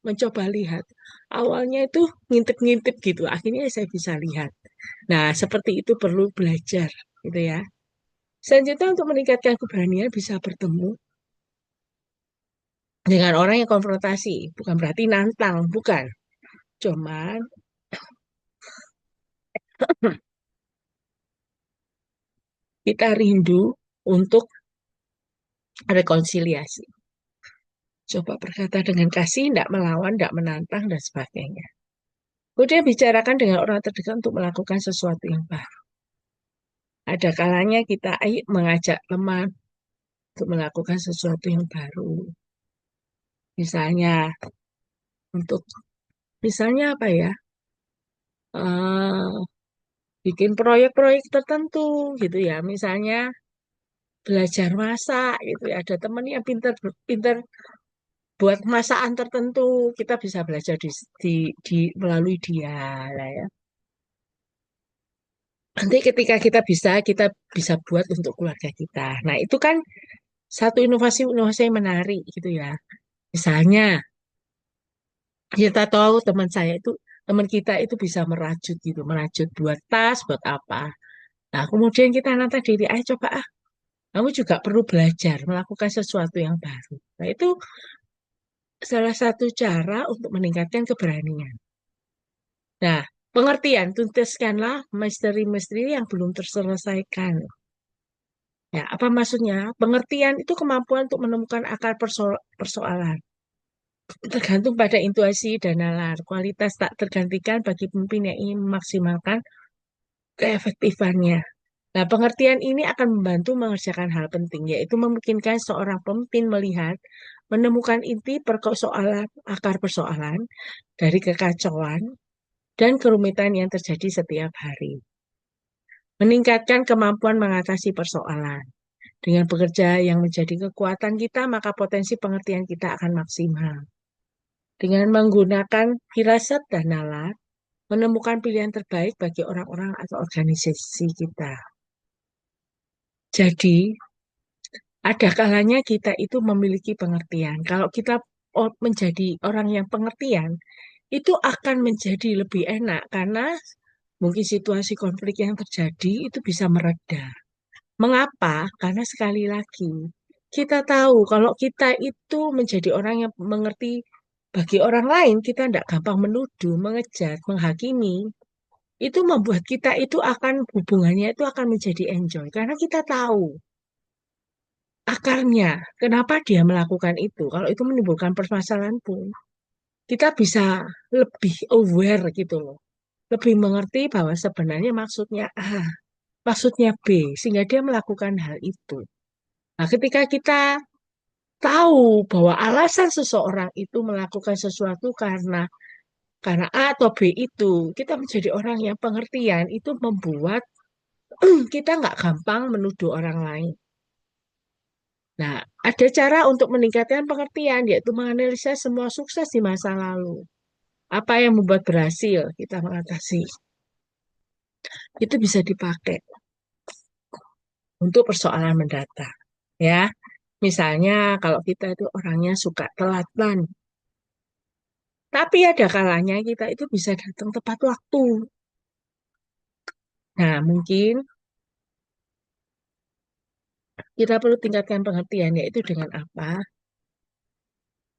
mencoba lihat. Awalnya itu ngintip-ngintip gitu. Akhirnya saya bisa lihat. Nah, seperti itu perlu belajar gitu ya. Selanjutnya untuk meningkatkan keberanian bisa bertemu dengan orang yang konfrontasi. Bukan berarti nantang, bukan. Cuman kita rindu untuk rekonsiliasi. Coba berkata dengan kasih, tidak melawan, tidak menantang, dan sebagainya. Kemudian bicarakan dengan orang terdekat untuk melakukan sesuatu yang baru. Ada kalanya kita mengajak teman untuk melakukan sesuatu yang baru. Misalnya untuk misalnya apa ya? eh, Bikin proyek-proyek tertentu gitu ya. Misalnya belajar masak gitu ya. Ada teman yang pinter buat masakan tertentu, kita bisa belajar melalui dia lah ya. Nanti ketika kita bisa buat untuk keluarga kita. Nah, itu kan satu inovasi-inovasi yang menarik gitu ya. Misalnya, kita tahu teman kita itu bisa merajut gitu, merajut buat tas, buat apa. Nah, kemudian kita nanta diri, ayo coba kamu juga perlu belajar melakukan sesuatu yang baru. Nah, itu salah satu cara untuk meningkatkan keberanian. Nah, pengertian, tuntaskanlah misteri-misteri yang belum terselesaikan. Ya, apa maksudnya? Pengertian itu kemampuan untuk menemukan akar persoalan. Tergantung pada intuisi dan nalar. Kualitas tak tergantikan bagi pemimpin yang ingin memaksimalkan keefektifannya. Nah, pengertian ini akan membantu mengerjakan hal penting, yaitu memungkinkan seorang pemimpin melihat, menemukan inti persoalan, akar persoalan dari kekacauan dan kerumitan yang terjadi setiap hari. Meningkatkan kemampuan mengatasi persoalan. Dengan bekerja yang menjadi kekuatan kita, maka potensi pengertian kita akan maksimal. Dengan menggunakan firasat dan nalar, menemukan pilihan terbaik bagi orang-orang atau organisasi kita. Jadi, ada kalanya kita itu memiliki pengertian. Kalau kita menjadi orang yang pengertian, itu akan menjadi lebih enak karena mungkin situasi konflik yang terjadi itu bisa mereda. Mengapa? Karena sekali lagi, kita tahu kalau kita itu menjadi orang yang mengerti bagi orang lain, kita tidak gampang menuduh, mengejat, menghakimi. Itu membuat kita itu akan hubungannya itu akan menjadi enjoy. Karena kita tahu akarnya. Kenapa dia melakukan itu? Kalau itu menimbulkan permasalahan pun, kita bisa lebih aware gitu loh. Lebih mengerti bahwa sebenarnya maksudnya A, maksudnya B, sehingga dia melakukan hal itu. Nah, ketika kita tahu bahwa alasan seseorang itu melakukan sesuatu karena A atau B itu, kita menjadi orang yang pengertian, itu membuat kita nggak gampang menuduh orang lain. Nah, ada cara untuk meningkatkan pengertian, yaitu menganalisa semua sukses di masa lalu. Apa yang membuat berhasil kita mengatasi. Itu bisa dipakai untuk persoalan mendatang. Ya, misalnya kalau kita itu orangnya suka telatan, tapi ada kalanya kita itu bisa datang tepat waktu. Nah, mungkin kita perlu tingkatkan pengertian, yaitu dengan apa?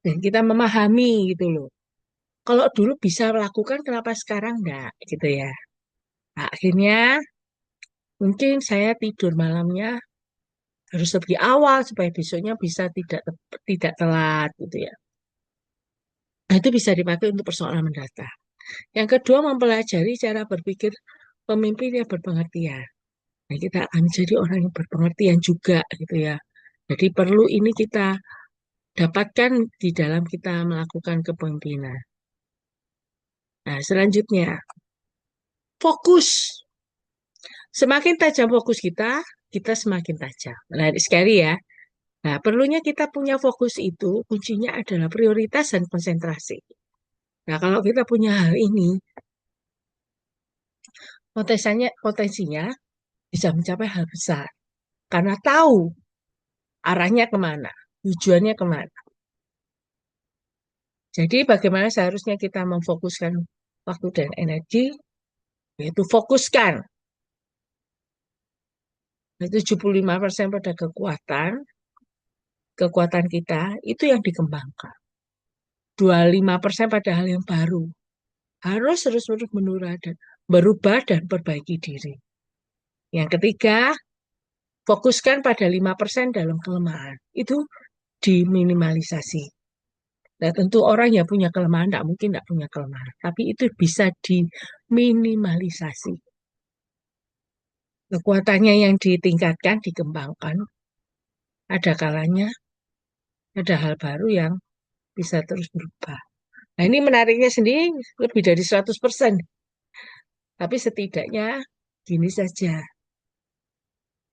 Dan kita memahami gitu loh. Kalau dulu bisa melakukan, kenapa sekarang enggak? Gitu ya. Nah, akhirnya mungkin saya tidur malamnya harus lebih awal supaya besoknya bisa tidak telat gitu ya. Nah, itu bisa dipakai untuk persoalan mendatang. Yang kedua, mempelajari cara berpikir pemimpin yang berpengertian. Nah, kita akan menjadi orang yang berpengertian juga gitu ya. Jadi perlu ini kita dapatkan di dalam kita melakukan kepemimpinan. Nah, selanjutnya, fokus. Semakin tajam fokus kita semakin tajam. Menarik sekali ya. Nah, perlunya kita punya fokus itu, kuncinya adalah prioritas dan konsentrasi. Nah, kalau kita punya hal ini, potensinya bisa mencapai hal besar. Karena tahu arahnya kemana, tujuannya kemana. Jadi bagaimana seharusnya kita memfokuskan waktu dan energi, yaitu fokuskan. 75% pada kekuatan kita, itu yang dikembangkan. 25% pada hal yang baru. Harus terus-menerus menurut dan berubah dan perbaiki diri. Yang ketiga, fokuskan pada 5% dalam kelemahan. Itu diminimalisasi. Nah, tentu orang yang punya kelemahan, tidak mungkin tidak punya kelemahan. Tapi itu bisa diminimalisasi. Kekuatannya yang ditingkatkan, dikembangkan. Ada kalanya, ada hal baru yang bisa terus berubah. Nah, ini menariknya sendiri lebih dari 100%. Tapi setidaknya gini saja.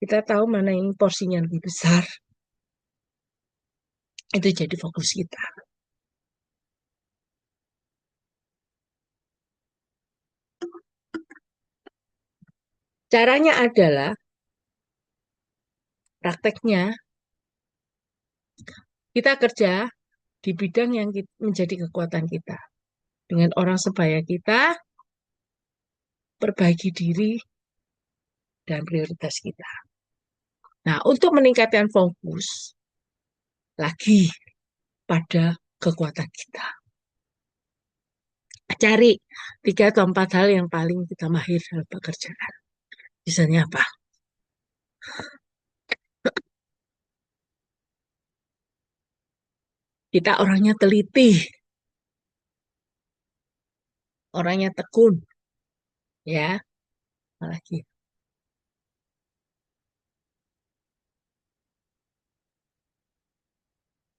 Kita tahu mana yang porsinya lebih besar. Itu jadi fokus kita. Caranya adalah prakteknya kita kerja di bidang yang menjadi kekuatan kita. Dengan orang sebaya kita, perbaiki diri dan prioritas kita. Nah, untuk meningkatkan fokus lagi pada kekuatan kita. Cari 3 atau 4 hal yang paling kita mahir dalam pekerjaan. Misalnya apa? Kita orangnya teliti, orangnya tekun, ya. Apalagi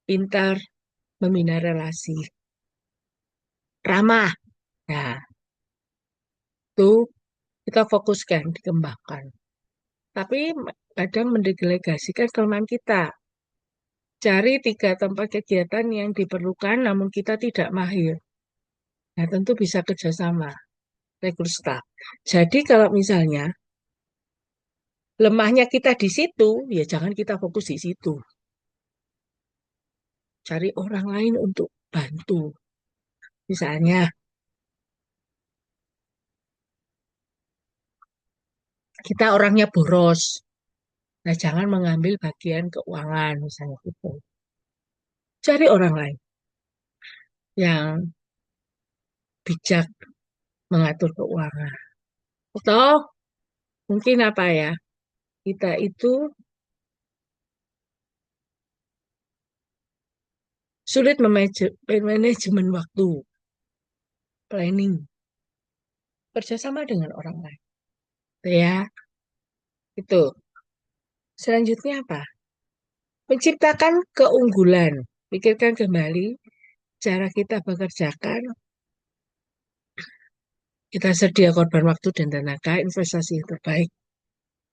pintar membina relasi, ramah. Nah, itu kita fokuskan, dikembangkan. Tapi kadang mendelegasikan kelemahan kita. Cari 3 tempat kegiatan yang diperlukan namun kita tidak mahir. Nah, tentu bisa kerjasama, rekrut staff. Jadi kalau misalnya lemahnya kita di situ, ya jangan kita fokus di situ. Cari orang lain untuk bantu. Misalnya, kita orangnya boros. Nah, jangan mengambil bagian keuangan, misalnya gitu. Cari orang lain yang bijak mengatur keuangan. Atau mungkin apa ya, kita itu sulit manajemen waktu, planning, kerjasama dengan orang lain. Ya, itu. Selanjutnya apa? Menciptakan keunggulan. Pikirkan kembali cara kita bekerjakan. Kita sedia korban waktu dan tenaga, investasi yang terbaik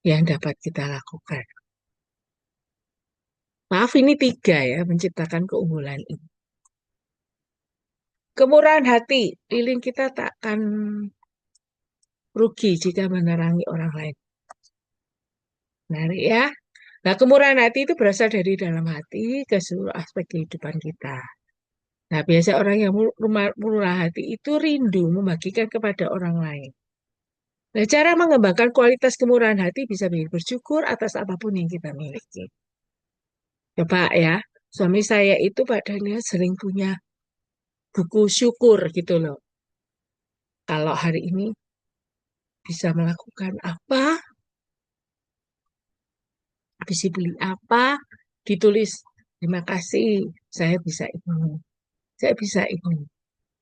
yang dapat kita lakukan. Maaf, ini tiga ya, menciptakan keunggulan ini. Kemurahan hati, lilin kita tak akan rugi jika menerangi orang lain. Menarik ya. Nah, kemurahan hati itu berasal dari dalam hati ke seluruh aspek kehidupan kita. Nah, biasa orang yang murah hati itu rindu membagikan kepada orang lain. Nah, cara mengembangkan kualitas kemurahan hati bisa bersyukur atas apapun yang kita miliki. Coba ya, suami saya itu padahal sering punya buku syukur gitu loh. Kalau hari ini bisa melakukan apa, habis beli apa, ditulis terima kasih, saya bisa ini, saya bisa ini.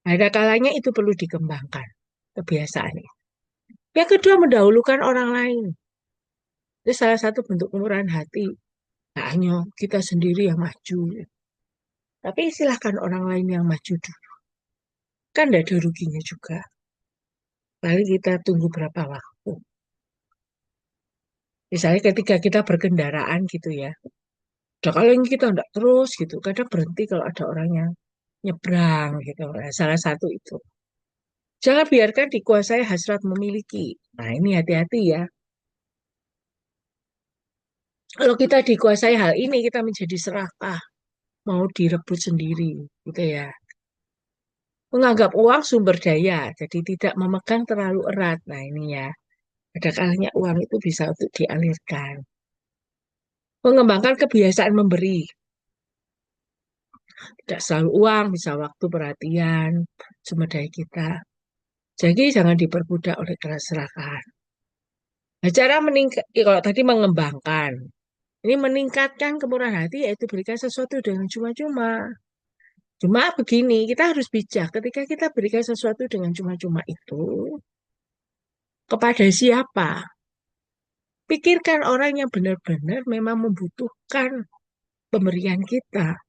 Ada kalanya itu perlu dikembangkan kebiasaan. Yang kedua, mendahulukan orang lain. Itu salah satu bentuk kemurahan hati. Nah, hanya kita sendiri yang maju. Tapi silahkan orang lain yang maju dulu. Kan tidak ada ruginya juga. Paling kita tunggu berapa waktu. Misalnya ketika kita berkendaraan gitu ya. Nah, kalau yang kita tidak terus gitu. Kadang berhenti kalau ada orang yang nyebrang gitu. Nah, salah satu itu. Jangan biarkan dikuasai hasrat memiliki. Nah, ini hati-hati ya. Kalau kita dikuasai hal ini, kita menjadi serakah. Mau direbut sendiri gitu ya. Menganggap uang sumber daya, jadi tidak memegang terlalu erat. Nah ini ya, ada kalanya uang itu bisa untuk dialirkan. Mengembangkan kebiasaan memberi, tidak selalu uang, bisa waktu, perhatian, sumber daya kita. Jadi jangan diperbudak oleh keserakahan. Nah, cara meningkat, kalau tadi mengembangkan, ini meningkatkan kemurahan hati, yaitu berikan sesuatu dengan cuma-cuma. Cuma begini, kita harus bijak. Ketika kita berikan sesuatu dengan cuma-cuma itu, kepada siapa? Pikirkan orang yang benar-benar memang membutuhkan pemberian kita.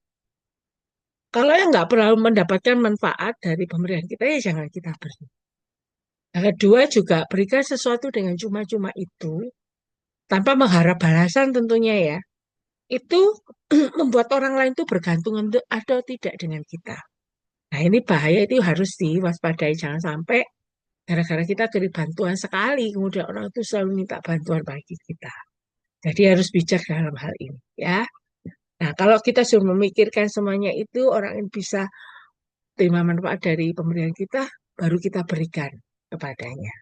Kalau yang nggak pernah mendapatkan manfaat dari pemberian kita, ya jangan kita beri. Yang kedua juga berikan sesuatu dengan cuma-cuma itu, tanpa mengharap balasan tentunya ya. Itu membuat orang lain itu bergantung untuk atau tidak dengan kita. Nah ini bahaya, itu harus diwaspadai. Jangan sampai gara-gara kita beri bantuan sekali, kemudian orang itu selalu minta bantuan bagi kita. Jadi harus bijak dalam hal ini ya. Nah, kalau kita sudah memikirkan semuanya itu, orang yang bisa terima manfaat dari pemberian kita, baru kita berikan kepadanya.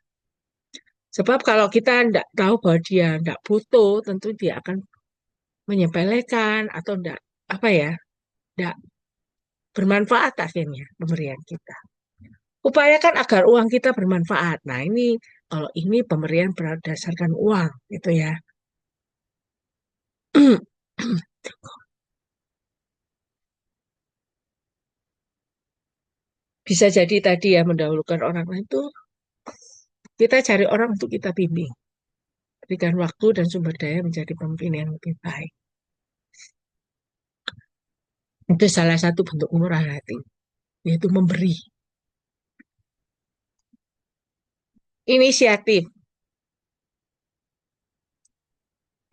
Sebab kalau kita tidak tahu bahwa dia tidak butuh, tentu dia akan menyepelekan atau tidak apa ya, tidak bermanfaat akhirnya pemberian kita. Upayakan agar uang kita bermanfaat. Nah, ini kalau ini pemberian berdasarkan uang, gitu ya. Bisa jadi tadi ya mendahulukan orang lain itu kita cari orang untuk kita bimbing. Berikan waktu dan sumber daya menjadi pemimpin yang lebih baik. Itu salah satu bentuk kemurahan hati, yaitu memberi. Inisiatif.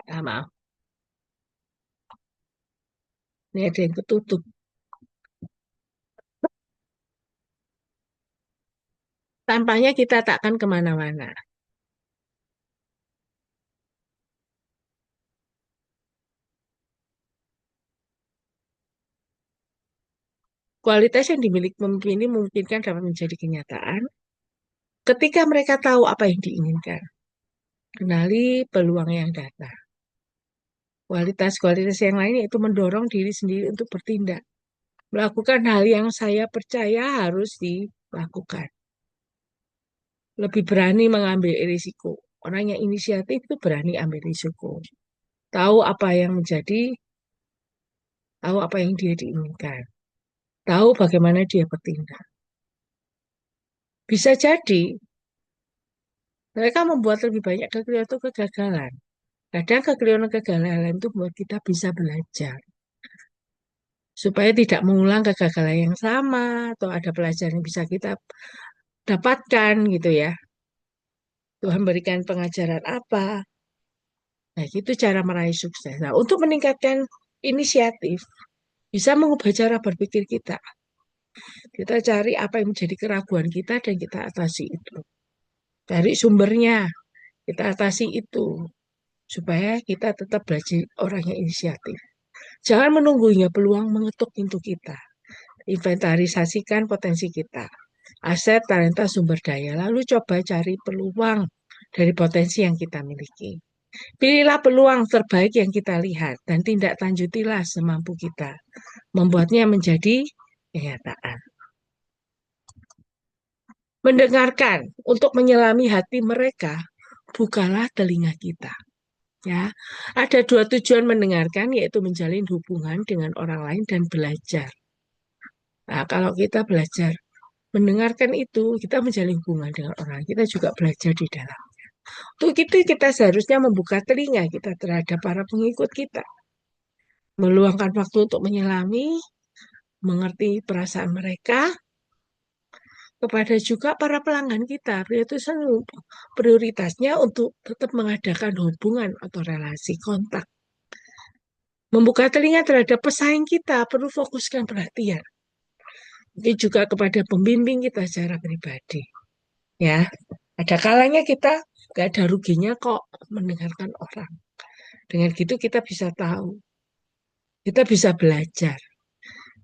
Ah, maaf, ini ada yang ketutup. Tampaknya kita takkan kemana-mana. Kualitas yang dimiliki pemimpin ini memungkinkan dapat menjadi kenyataan ketika mereka tahu apa yang diinginkan. Kenali peluang yang datang. Kualitas-kualitas yang lain itu mendorong diri sendiri untuk bertindak. Melakukan hal yang saya percaya harus dilakukan. Lebih berani mengambil risiko. Orang yang inisiatif itu berani ambil risiko. Tahu apa yang menjadi, tahu apa yang dia diinginkan. tahu bagaimana dia bertindak. Bisa jadi mereka membuat lebih banyak kekeliruan atau kegagalan. Kadang kekeliruan dan kegagalan itu membuat kita bisa belajar supaya tidak mengulang kegagalan yang sama atau ada pelajaran yang bisa kita dapatkan gitu ya. Tuhan berikan pengajaran apa? Nah, itu cara meraih sukses. Nah, untuk meningkatkan inisiatif, bisa mengubah cara berpikir kita. Kita cari apa yang menjadi keraguan kita dan kita atasi itu. Cari sumbernya, kita atasi itu. Supaya kita tetap belajar orang yang inisiatif. Jangan menunggu hingga peluang mengetuk pintu kita. Inventarisasikan potensi kita. Aset, talenta, sumber daya. Lalu coba cari peluang dari potensi yang kita miliki. Pilihlah peluang terbaik yang kita lihat dan tindak lanjutilah semampu kita. Membuatnya menjadi kenyataan. Mendengarkan untuk menyelami hati mereka, bukalah telinga kita. Ya, ada dua tujuan mendengarkan, yaitu menjalin hubungan dengan orang lain dan belajar. Nah, kalau kita belajar mendengarkan itu, kita menjalin hubungan dengan orang, kita juga belajar di dalam. Untuk itu kita seharusnya membuka telinga kita terhadap para pengikut kita, meluangkan waktu untuk menyelami, mengerti perasaan mereka, kepada juga para pelanggan kita. Itu prioritasnya untuk tetap mengadakan hubungan atau relasi kontak. Membuka telinga terhadap pesaing kita, perlu fokuskan perhatian. Mungkin juga kepada pembimbing kita secara pribadi. Ya, ada kalanya kita gak ada ruginya kok mendengarkan orang. Dengan gitu kita bisa tahu, kita bisa belajar,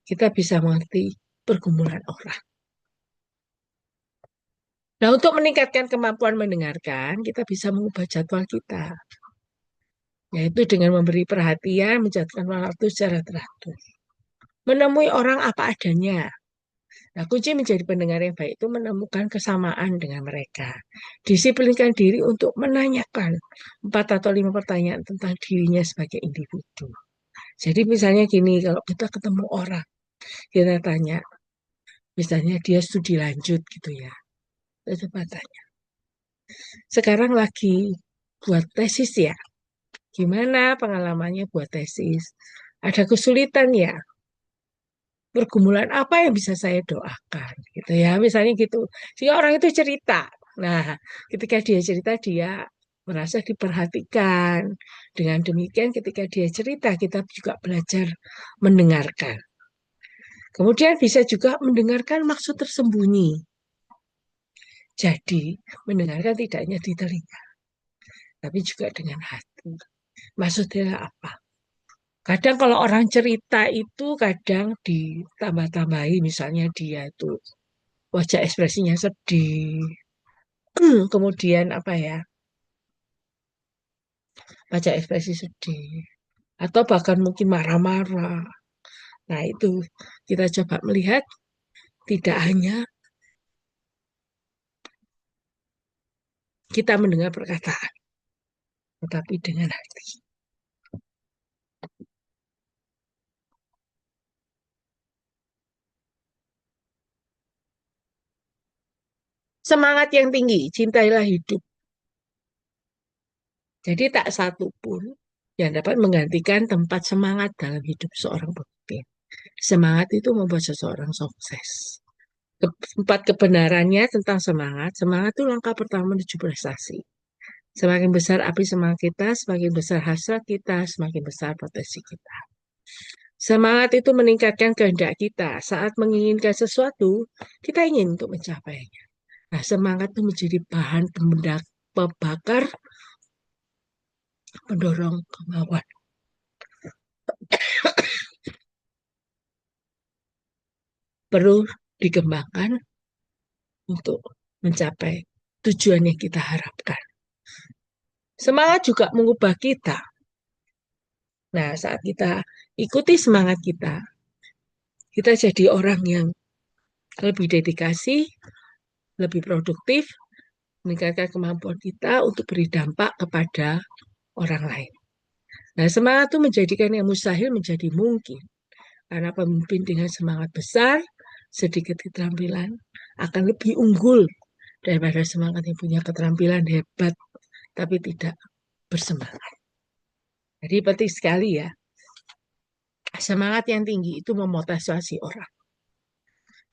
kita bisa mengerti pergumulan orang. Nah, untuk meningkatkan kemampuan mendengarkan, kita bisa mengubah jadwal kita, yaitu dengan memberi perhatian, menjatuhkan waktu secara teratur. Menemui orang apa adanya. Nah, kunci menjadi pendengar yang baik itu menemukan kesamaan dengan mereka. Disiplinkan diri untuk menanyakan 4 atau 5 pertanyaan tentang dirinya sebagai individu. Jadi misalnya gini, kalau kita ketemu orang, kita tanya, misalnya dia studi lanjut gitu ya. Kita tanya, sekarang lagi buat tesis ya, gimana pengalamannya buat tesis? Ada kesulitan ya? Pergumulan apa yang bisa saya doakan? Gitu ya, misalnya gitu. Jika orang itu cerita, nah ketika dia cerita dia merasa diperhatikan. Dengan demikian ketika dia cerita kita juga belajar mendengarkan. Kemudian bisa juga mendengarkan maksud tersembunyi. Jadi mendengarkan tidak hanya di telinga, tapi juga dengan hati. Maksudnya apa? Kadang kalau orang cerita itu kadang ditambah-tambahi, misalnya dia itu wajah ekspresinya sedih, kemudian apa ya, wajah ekspresi sedih, atau bahkan mungkin marah-marah. Nah itu kita coba melihat tidak hanya kita mendengar perkataan, tetapi dengan hati. Semangat yang tinggi, cintailah hidup. Jadi tak satu pun yang dapat menggantikan tempat semangat dalam hidup seorang pemimpin. Semangat itu membuat seseorang sukses. Empat kebenarannya tentang semangat. Semangat itu langkah pertama menuju prestasi. Semakin besar api semangat kita, semakin besar hasrat kita, semakin besar potensi kita. Semangat itu meningkatkan kehendak kita. Saat menginginkan sesuatu, kita ingin untuk mencapainya. Nah, semangat itu menjadi bahan pembakar, pendorong kemauan. Perlu dikembangkan untuk mencapai tujuan yang kita harapkan. Semangat juga mengubah kita. Nah, saat kita ikuti semangat kita jadi orang yang lebih dedikasi, lebih produktif, meningkatkan kemampuan kita untuk beri dampak kepada orang lain. Nah, semangat itu menjadikan yang mustahil menjadi mungkin. Karena pemimpin dengan semangat besar, sedikit keterampilan, akan lebih unggul daripada semangat yang punya keterampilan hebat, tapi tidak bersemangat. Jadi penting sekali ya, semangat yang tinggi itu memotivasi orang.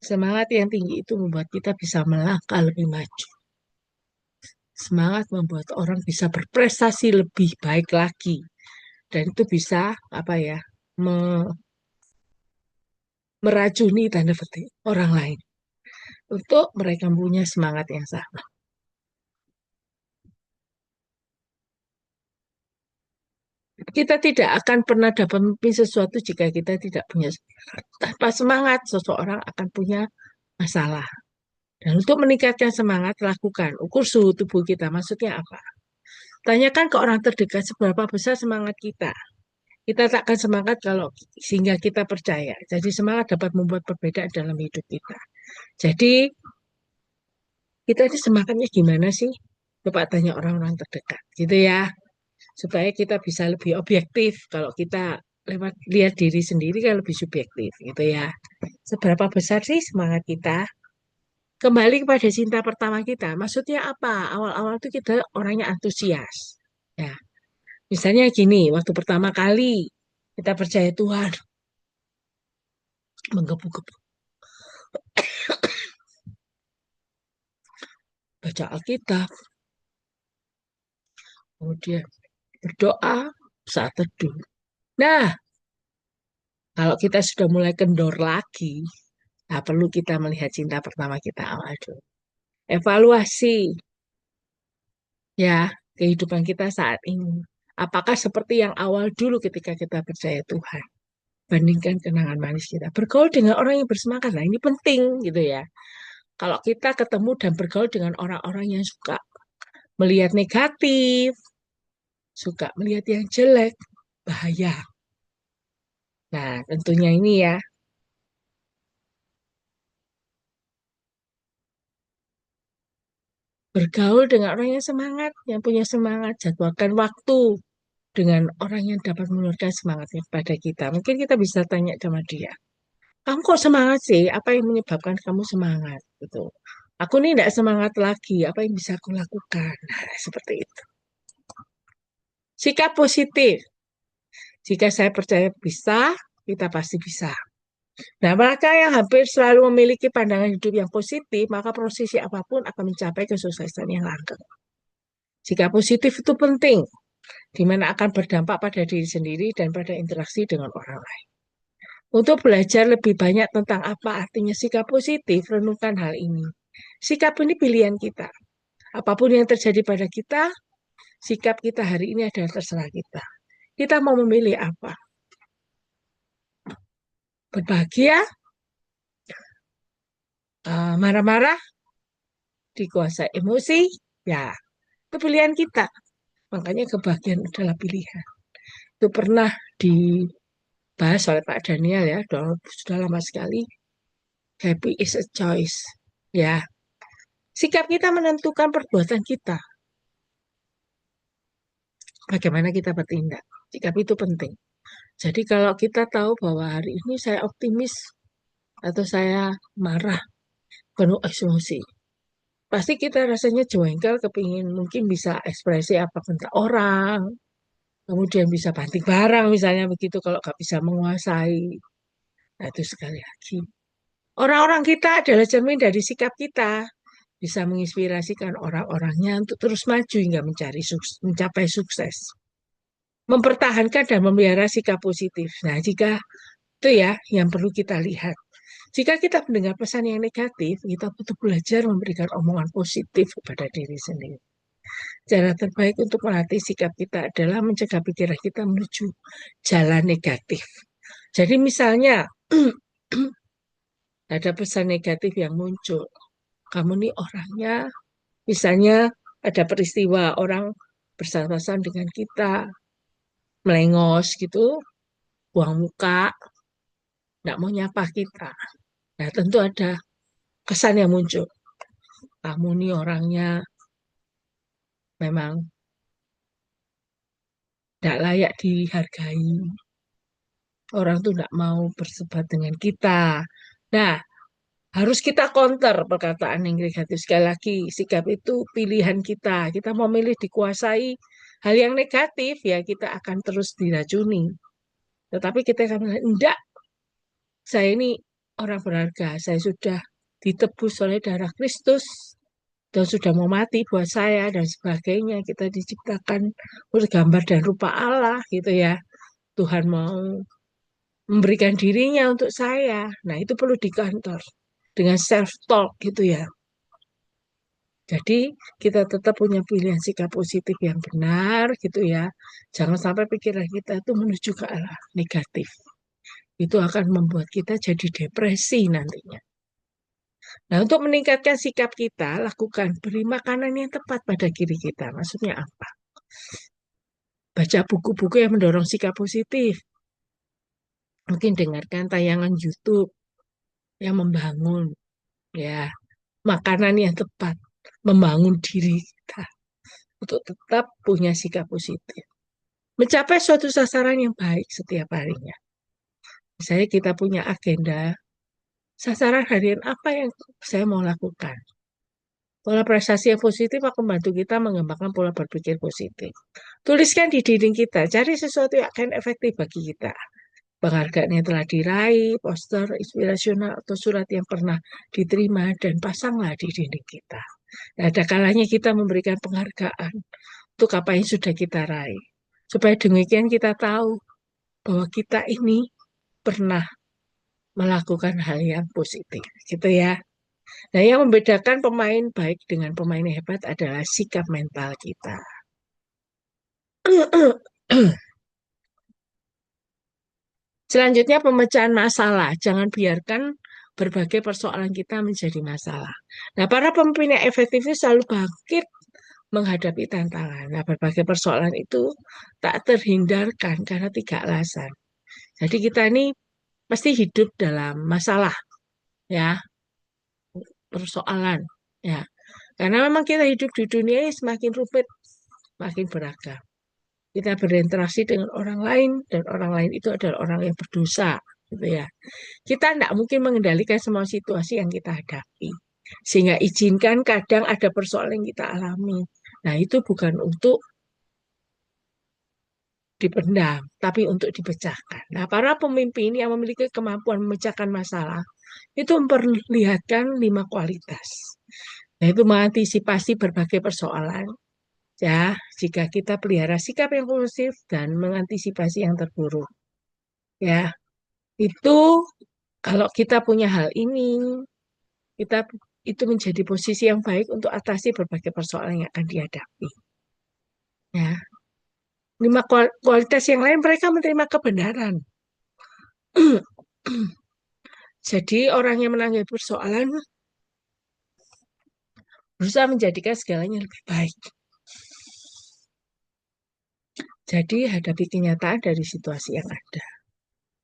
Semangat yang tinggi itu membuat kita bisa melangkah lebih maju. Semangat membuat orang bisa berprestasi lebih baik lagi. Dan itu bisa apa ya, meracuni tanda petik orang lain untuk mereka punya semangat yang sama. Kita tidak akan pernah dapat memimpin sesuatu jika kita tidak punya semangat. Tanpa semangat, seseorang akan punya masalah. Dan untuk meningkatkan semangat, lakukan. Ukur suhu tubuh kita. Maksudnya apa? Tanyakan ke orang terdekat seberapa besar semangat kita. Kita takkan semangat kalau sehingga kita percaya. Jadi semangat dapat membuat perbedaan dalam hidup kita. Jadi kita ini semangatnya gimana sih? Coba tanya orang-orang terdekat, gitu ya. Supaya kita bisa lebih objektif. Kalau kita lewat lihat diri sendiri kan lebih subjektif, gitu ya. Seberapa besar sih semangat kita? Kembali kepada cinta pertama kita. Maksudnya apa? Awal-awal itu kita orangnya antusias. Ya, misalnya gini, waktu pertama kali kita percaya Tuhan, menggebu-gebu, baca Alkitab, kemudian berdoa saat teduh. Nah, kalau kita sudah mulai kendor lagi, nah perlu kita melihat cinta pertama kita awal dulu. Evaluasi ya kehidupan kita saat ini. Apakah seperti yang awal dulu ketika kita percaya Tuhan? Bandingkan kenangan manis kita. Bergaul dengan orang yang bersemangat. Nah, ini penting gitu ya. Kalau kita ketemu dan bergaul dengan orang-orang yang suka melihat negatif, suka melihat yang jelek, bahaya. Nah, tentunya ini ya, bergaul dengan orang yang semangat, yang punya semangat, jadwalkan waktu dengan orang yang dapat menurunkan semangatnya kepada kita. Mungkin kita bisa tanya sama dia, kamu kok semangat sih? Apa yang menyebabkan kamu semangat? Gitu. Aku nih tidak semangat lagi. Apa yang bisa aku lakukan? Nah, seperti itu. Sikap positif. Jika saya percaya bisa, kita pasti bisa. Nah, mereka yang hampir selalu memiliki pandangan hidup yang positif, maka prosesi apapun akan mencapai kesuksesan yang langgeng. Sikap positif itu penting, di mana akan berdampak pada diri sendiri dan pada interaksi dengan orang lain. Untuk belajar lebih banyak tentang apa artinya sikap positif, renungkan hal ini. Sikap ini pilihan kita. Apapun yang terjadi pada kita, sikap kita hari ini adalah terserah kita. Kita mau memilih apa? Berbahagia, marah-marah, dikuasai emosi, ya itu pilihan kita. Makanya kebahagiaan adalah pilihan. Itu pernah dibahas oleh Pak Daniel ya, sudah lama sekali. Happy is a choice. Ya, sikap kita menentukan perbuatan kita. Bagaimana kita bertindak. Sikap itu penting. Jadi kalau kita tahu bahwa hari ini saya optimis atau saya marah, penuh emosi, pasti kita rasanya jengkel, kepingin mungkin bisa ekspresi apa tentang orang, kemudian bisa banting barang misalnya begitu kalau nggak bisa menguasai. Nah itu sekali lagi. Orang-orang kita adalah cermin dari sikap kita. Bisa menginspirasikan orang-orangnya untuk terus maju hingga mencapai sukses. Mempertahankan dan memelihara sikap positif. Nah, jika itu ya yang perlu kita lihat. Jika kita mendengar pesan yang negatif, kita butuh belajar memberikan omongan positif kepada diri sendiri. Cara terbaik untuk melatih sikap kita adalah mencegah pikiran kita menuju jalan negatif. Jadi misalnya ada pesan negatif yang muncul. Kamu nih orangnya, misalnya ada peristiwa orang bersangkutan dengan kita, melengos gitu, buang muka, nggak mau nyapa kita. Nah, tentu ada kesan yang muncul. Kamu nih orangnya memang tidak layak dihargai. Orang tuh nggak mau bersebat dengan kita. Nah, harus kita counter perkataan yang negatif. Sekali lagi, sikap itu pilihan kita. Kita mau milih dikuasai hal yang negatif, ya kita akan terus diracuni. Tetapi kita akan bilang, enggak, saya ini orang berharga. Saya sudah ditebus oleh darah Kristus dan sudah mau mati buat saya dan sebagainya. Kita diciptakan bergambar dan rupa Allah gitu ya. Tuhan mau memberikan dirinya untuk saya. Nah, itu perlu di kantor dengan self talk gitu ya. Jadi kita tetap punya pilihan sikap positif yang benar gitu ya. Jangan sampai pikiran kita itu menuju ke arah negatif. Itu akan membuat kita jadi depresi nantinya. Nah, untuk meningkatkan sikap kita, lakukan beri makanan yang tepat pada diri kita. Maksudnya apa? Baca buku-buku yang mendorong sikap positif. Mungkin dengarkan tayangan YouTube yang membangun, ya. Makanan yang tepat, membangun diri kita untuk tetap punya sikap positif. Mencapai suatu sasaran yang baik setiap harinya. Misalnya kita punya agenda, sasaran harian apa yang saya mau lakukan. Pola prestasi yang positif akan membantu kita mengembangkan pola berpikir positif. Tuliskan di dinding kita, cari sesuatu yang akan efektif bagi kita. Penghargaan yang telah diraih, poster inspirasional, atau surat yang pernah diterima, dan pasanglah di dinding kita. Nah, ada kalanya kita memberikan penghargaan untuk apa yang sudah kita raih. Supaya demikian kita tahu bahwa kita ini pernah melakukan hal yang positif. Gitu ya. Nah, yang membedakan pemain baik dengan pemain hebat adalah sikap mental kita. Selanjutnya, pemecahan masalah. Jangan biarkan berbagai persoalan kita menjadi masalah. Nah, para pemimpin yang efektif itu selalu bangkit menghadapi tantangan. Nah, berbagai persoalan itu tak terhindarkan karena tiga alasan. Jadi kita ini pasti hidup dalam masalah, ya, persoalan, ya. Karena memang kita hidup di dunia ini semakin rumit, semakin beragam. Kita berinteraksi dengan orang lain dan orang lain itu adalah orang yang berdosa, gitu ya. Kita tidak mungkin mengendalikan semua situasi yang kita hadapi. Sehingga izinkan kadang ada persoalan yang kita alami. Nah, itu bukan untuk dipendam, tapi untuk dipecahkan. Nah, para pemimpin yang memiliki kemampuan memecahkan masalah itu memperlihatkan 5 kualitas, yaitu mengantisipasi berbagai persoalan. Ya, jika kita pelihara sikap yang positif dan mengantisipasi yang terburuk, ya, itu kalau kita punya hal ini, kita itu menjadi posisi yang baik untuk atasi berbagai persoalan yang akan dihadapi. Ya, 5 kualitas yang lain mereka menerima kebenaran. Jadi orang yang menanggapi persoalan berusaha menjadikan segalanya lebih baik. Jadi hadapi kenyataan dari situasi yang ada.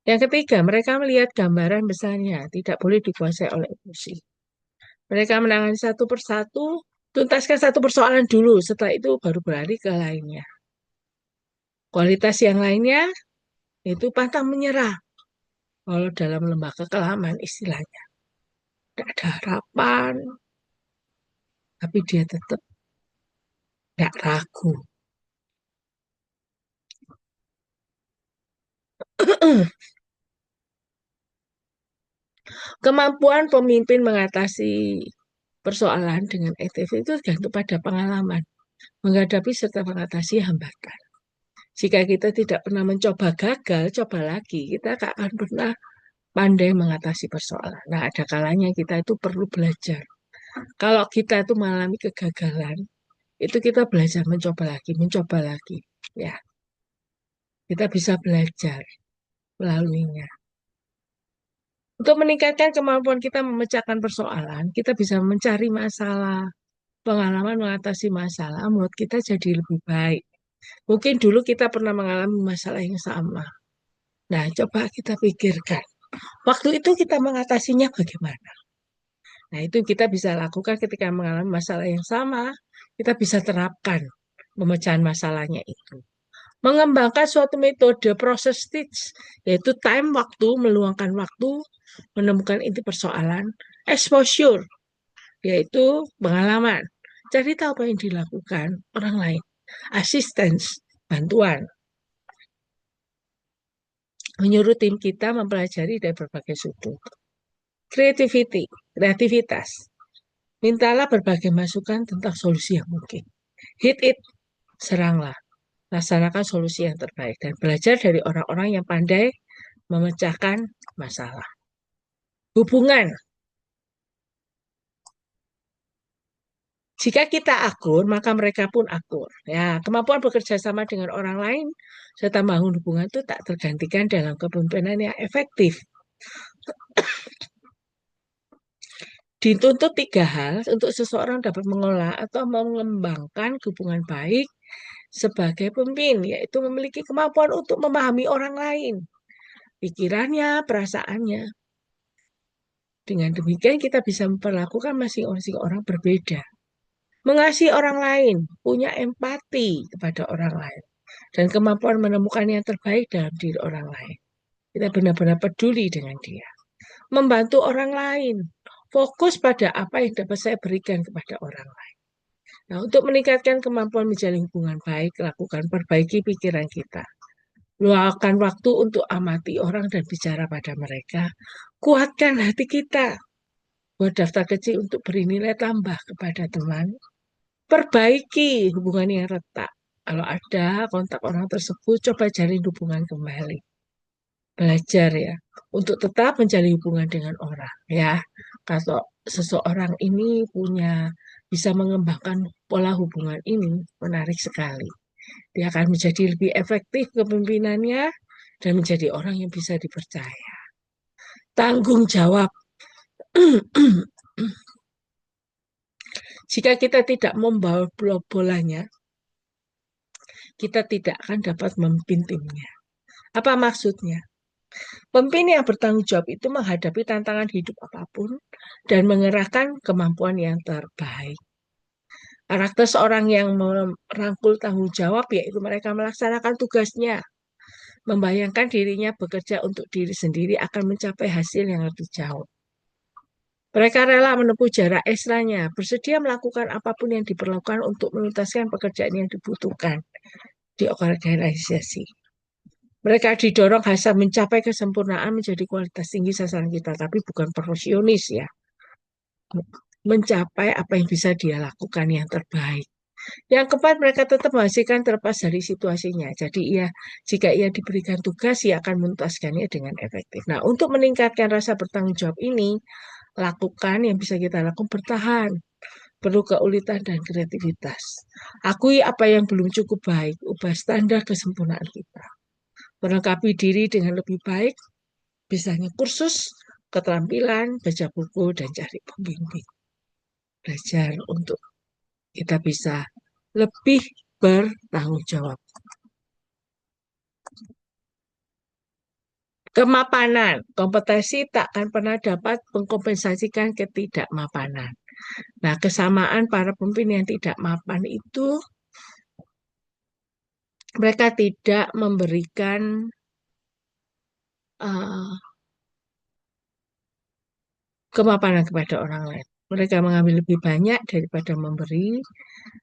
Yang ketiga, mereka melihat gambaran besarnya, tidak boleh dikuasai oleh emosi. Mereka menangani satu persatu, tuntaskan satu persoalan dulu, setelah itu baru beralih ke lainnya. Kualitas yang lainnya itu pantang menyerah. Kalau dalam lembah kekelaman istilahnya. Tidak ada harapan, tapi dia tetap tidak ragu. Kemampuan pemimpin mengatasi persoalan dengan efektif itu tergantung pada pengalaman menghadapi serta mengatasi hambatan. Jika kita tidak pernah mencoba gagal, coba lagi. Kita tak akan pernah pandai mengatasi persoalan. Nah, ada kalanya kita itu perlu belajar. Kalau kita itu mengalami kegagalan, itu kita belajar mencoba lagi. Ya, kita bisa belajar melaluinya. Untuk meningkatkan kemampuan kita memecahkan persoalan, kita bisa mencari masalah, pengalaman mengatasi masalah, menurut kita jadi lebih baik. Mungkin dulu kita pernah mengalami masalah yang sama. Nah, coba kita pikirkan. Waktu itu kita mengatasinya bagaimana? Nah, itu kita bisa lakukan ketika mengalami masalah yang sama. Kita bisa terapkan pemecahan masalahnya itu. Mengembangkan suatu metode proses stage, yaitu time waktu, meluangkan waktu, menemukan inti persoalan, exposure, yaitu pengalaman. Cari tahu apa yang dilakukan orang lain. Assistance, bantuan. Menyuruh tim kita mempelajari dari berbagai sudut. Creativity, kreativitas. Mintalah berbagai masukan tentang solusi yang mungkin. Hit it, seranglah. Laksanakan solusi yang terbaik dan belajar dari orang-orang yang pandai memecahkan masalah. Hubungan. Jika kita akur, maka mereka pun akur. Ya, kemampuan bekerja sama dengan orang lain serta membangun hubungan itu tak tergantikan dalam kepemimpinan yang efektif. Dituntut tiga hal untuk seseorang dapat mengolah atau mengembangkan hubungan baik sebagai pemimpin, yaitu memiliki kemampuan untuk memahami orang lain, pikirannya, perasaannya. Dengan demikian kita bisa memperlakukan masing-masing orang berbeda. Mengasihi orang lain, punya empati kepada orang lain, dan kemampuan menemukan yang terbaik dalam diri orang lain. Kita benar-benar peduli dengan dia. Membantu orang lain, fokus pada apa yang dapat saya berikan kepada orang lain. Nah, untuk meningkatkan kemampuan menjalin hubungan baik, lakukan perbaiki pikiran kita. Luangkan waktu untuk amati orang dan bicara pada mereka. Kuatkan hati kita. Buat daftar kecil untuk beri nilai tambah kepada teman. Perbaiki hubungan yang retak. Kalau ada kontak orang tersebut, coba jalin hubungan kembali. Belajar ya, untuk tetap menjalin hubungan dengan orang ya. Kalau seseorang ini bisa mengembangkan pola hubungan ini, menarik sekali. Dia akan menjadi lebih efektif kepemimpinannya dan menjadi orang yang bisa dipercaya. Tanggung jawab. Jika kita tidak membawa bolanya, kita tidak akan dapat memimpin timnya. Apa maksudnya? Pemimpin yang bertanggung jawab itu menghadapi tantangan hidup apapun dan mengerahkan kemampuan yang terbaik. Karakter seorang yang merangkul tanggung jawab yaitu mereka melaksanakan tugasnya, membayangkan dirinya bekerja untuk diri sendiri akan mencapai hasil yang lebih jauh. Mereka rela menempuh jarak ekstranya, bersedia melakukan apapun yang diperlukan untuk menuntaskan pekerjaan yang dibutuhkan di organisasi. Mereka didorong hanya mencapai kesempurnaan menjadi kualitas tinggi sasaran kita, tapi bukan perfeksionis ya. Mencapai apa yang bisa dia lakukan yang terbaik. Yang keempat, mereka tetap menghasilkan terlepas dari situasinya. Jadi jika ia diberikan tugas, ia akan menuntaskannya dengan efektif. Nah, untuk meningkatkan rasa bertanggung jawab ini, lakukan yang bisa kita lakukan bertahan. Perlu keulitan dan kreativitas. Akui apa yang belum cukup baik, ubah standar kesempurnaan kita. Melengkapi diri dengan lebih baik, misalnya kursus, keterampilan, baca buku, dan cari pembimbing. Belajar untuk kita bisa lebih bertanggung jawab. Kemapanan, kompetensi tak akan pernah dapat mengkompensasikan ketidakmapanan. Nah, kesamaan para pemimpin yang tidak mapan itu mereka tidak memberikan uh, kemapanan kepada orang lain. Mereka mengambil lebih banyak daripada memberi.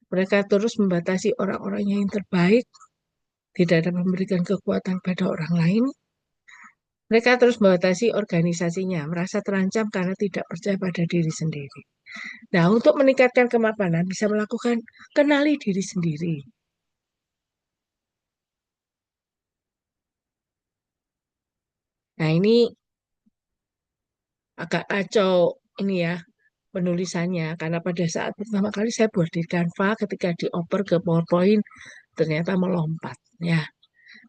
Mereka terus membatasi orang-orangnya yang terbaik, tidak ada memberikan kekuatan pada orang lain. Mereka terus membatasi organisasinya, merasa terancam karena tidak percaya pada diri sendiri. Nah, untuk meningkatkan kemapanan, bisa melakukan kenali diri sendiri. Nah, ini agak kacau ini ya penulisannya, karena pada saat pertama kali saya buat di Canva, ketika dioper ke PowerPoint, ternyata melompat. Ya,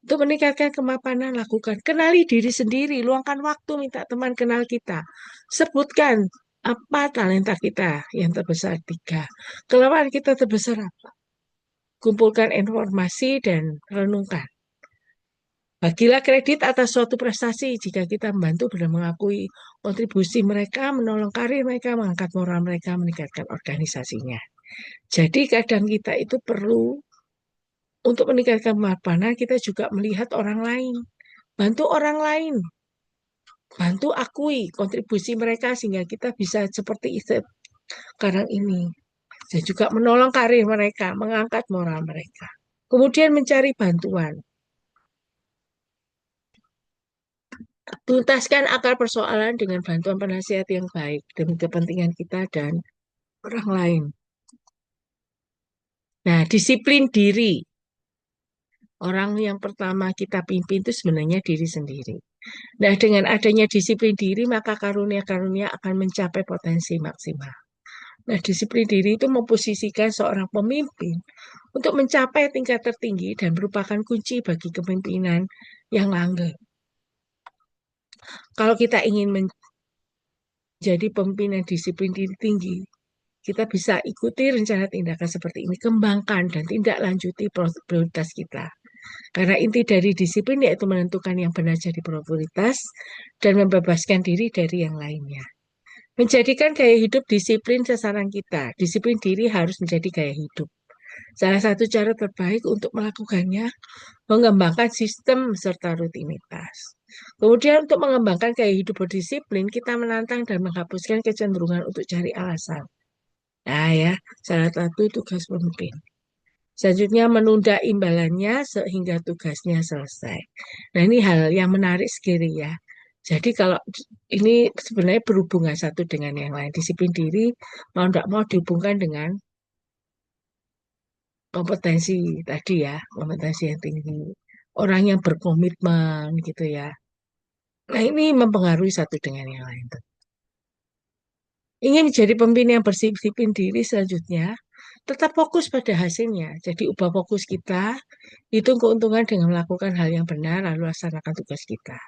untuk meningkatkan kemapanan, lakukan. Kenali diri sendiri, luangkan waktu, minta teman kenal kita. Sebutkan apa talenta kita yang terbesar tiga. Kelemahan kita terbesar apa? Kumpulkan informasi dan renungkan. Bagilah kredit atas suatu prestasi jika kita membantu dan mengakui kontribusi mereka, menolong karir mereka, mengangkat moral mereka, meningkatkan organisasinya. Jadi kadang kita itu perlu untuk meningkatkan kemapanan, kita juga melihat orang lain. Bantu orang lain. Bantu akui kontribusi mereka sehingga kita bisa seperti itu sekarang ini. Dan juga menolong karir mereka, mengangkat moral mereka. Kemudian mencari bantuan. Tuntaskan akar persoalan dengan bantuan penasihat yang baik demi kepentingan kita dan orang lain. Nah, disiplin diri. Orang yang pertama kita pimpin itu sebenarnya diri sendiri. Nah, dengan adanya disiplin diri, maka karunia-karunia akan mencapai potensi maksimal. Nah, disiplin diri itu memposisikan seorang pemimpin untuk mencapai tingkat tertinggi dan merupakan kunci bagi kepemimpinan yang langgeng. Kalau kita ingin menjadi pemimpin yang disiplin diri tinggi, kita bisa ikuti rencana tindakan seperti ini, kembangkan dan tindak lanjuti prioritas kita. Karena inti dari disiplin yaitu menentukan yang benar jadi prioritas dan membebaskan diri dari yang lainnya. Menjadikan gaya hidup disiplin sasaran kita. Disiplin diri harus menjadi gaya hidup. Salah satu cara terbaik untuk melakukannya, mengembangkan sistem serta rutinitas. Kemudian untuk mengembangkan gaya hidup berdisiplin, kita menantang dan menghapuskan kecenderungan untuk cari alasan. Nah ya, salah satu tugas pemimpin. Selanjutnya menunda imbalannya sehingga tugasnya selesai. Nah ini hal yang menarik sekali ya. Jadi kalau ini sebenarnya berhubungan satu dengan yang lain. Disiplin diri mau tidak mau dihubungkan dengan kompetensi tadi ya, kompetensi yang tinggi. Orang yang berkomitmen gitu ya. Nah ini mempengaruhi satu dengan yang lain. Ingin jadi pemimpin yang berdisiplin diri selanjutnya, tetap fokus pada hasilnya. Jadi ubah fokus kita, hitung keuntungan dengan melakukan hal yang benar, lalu laksanakan tugas kita.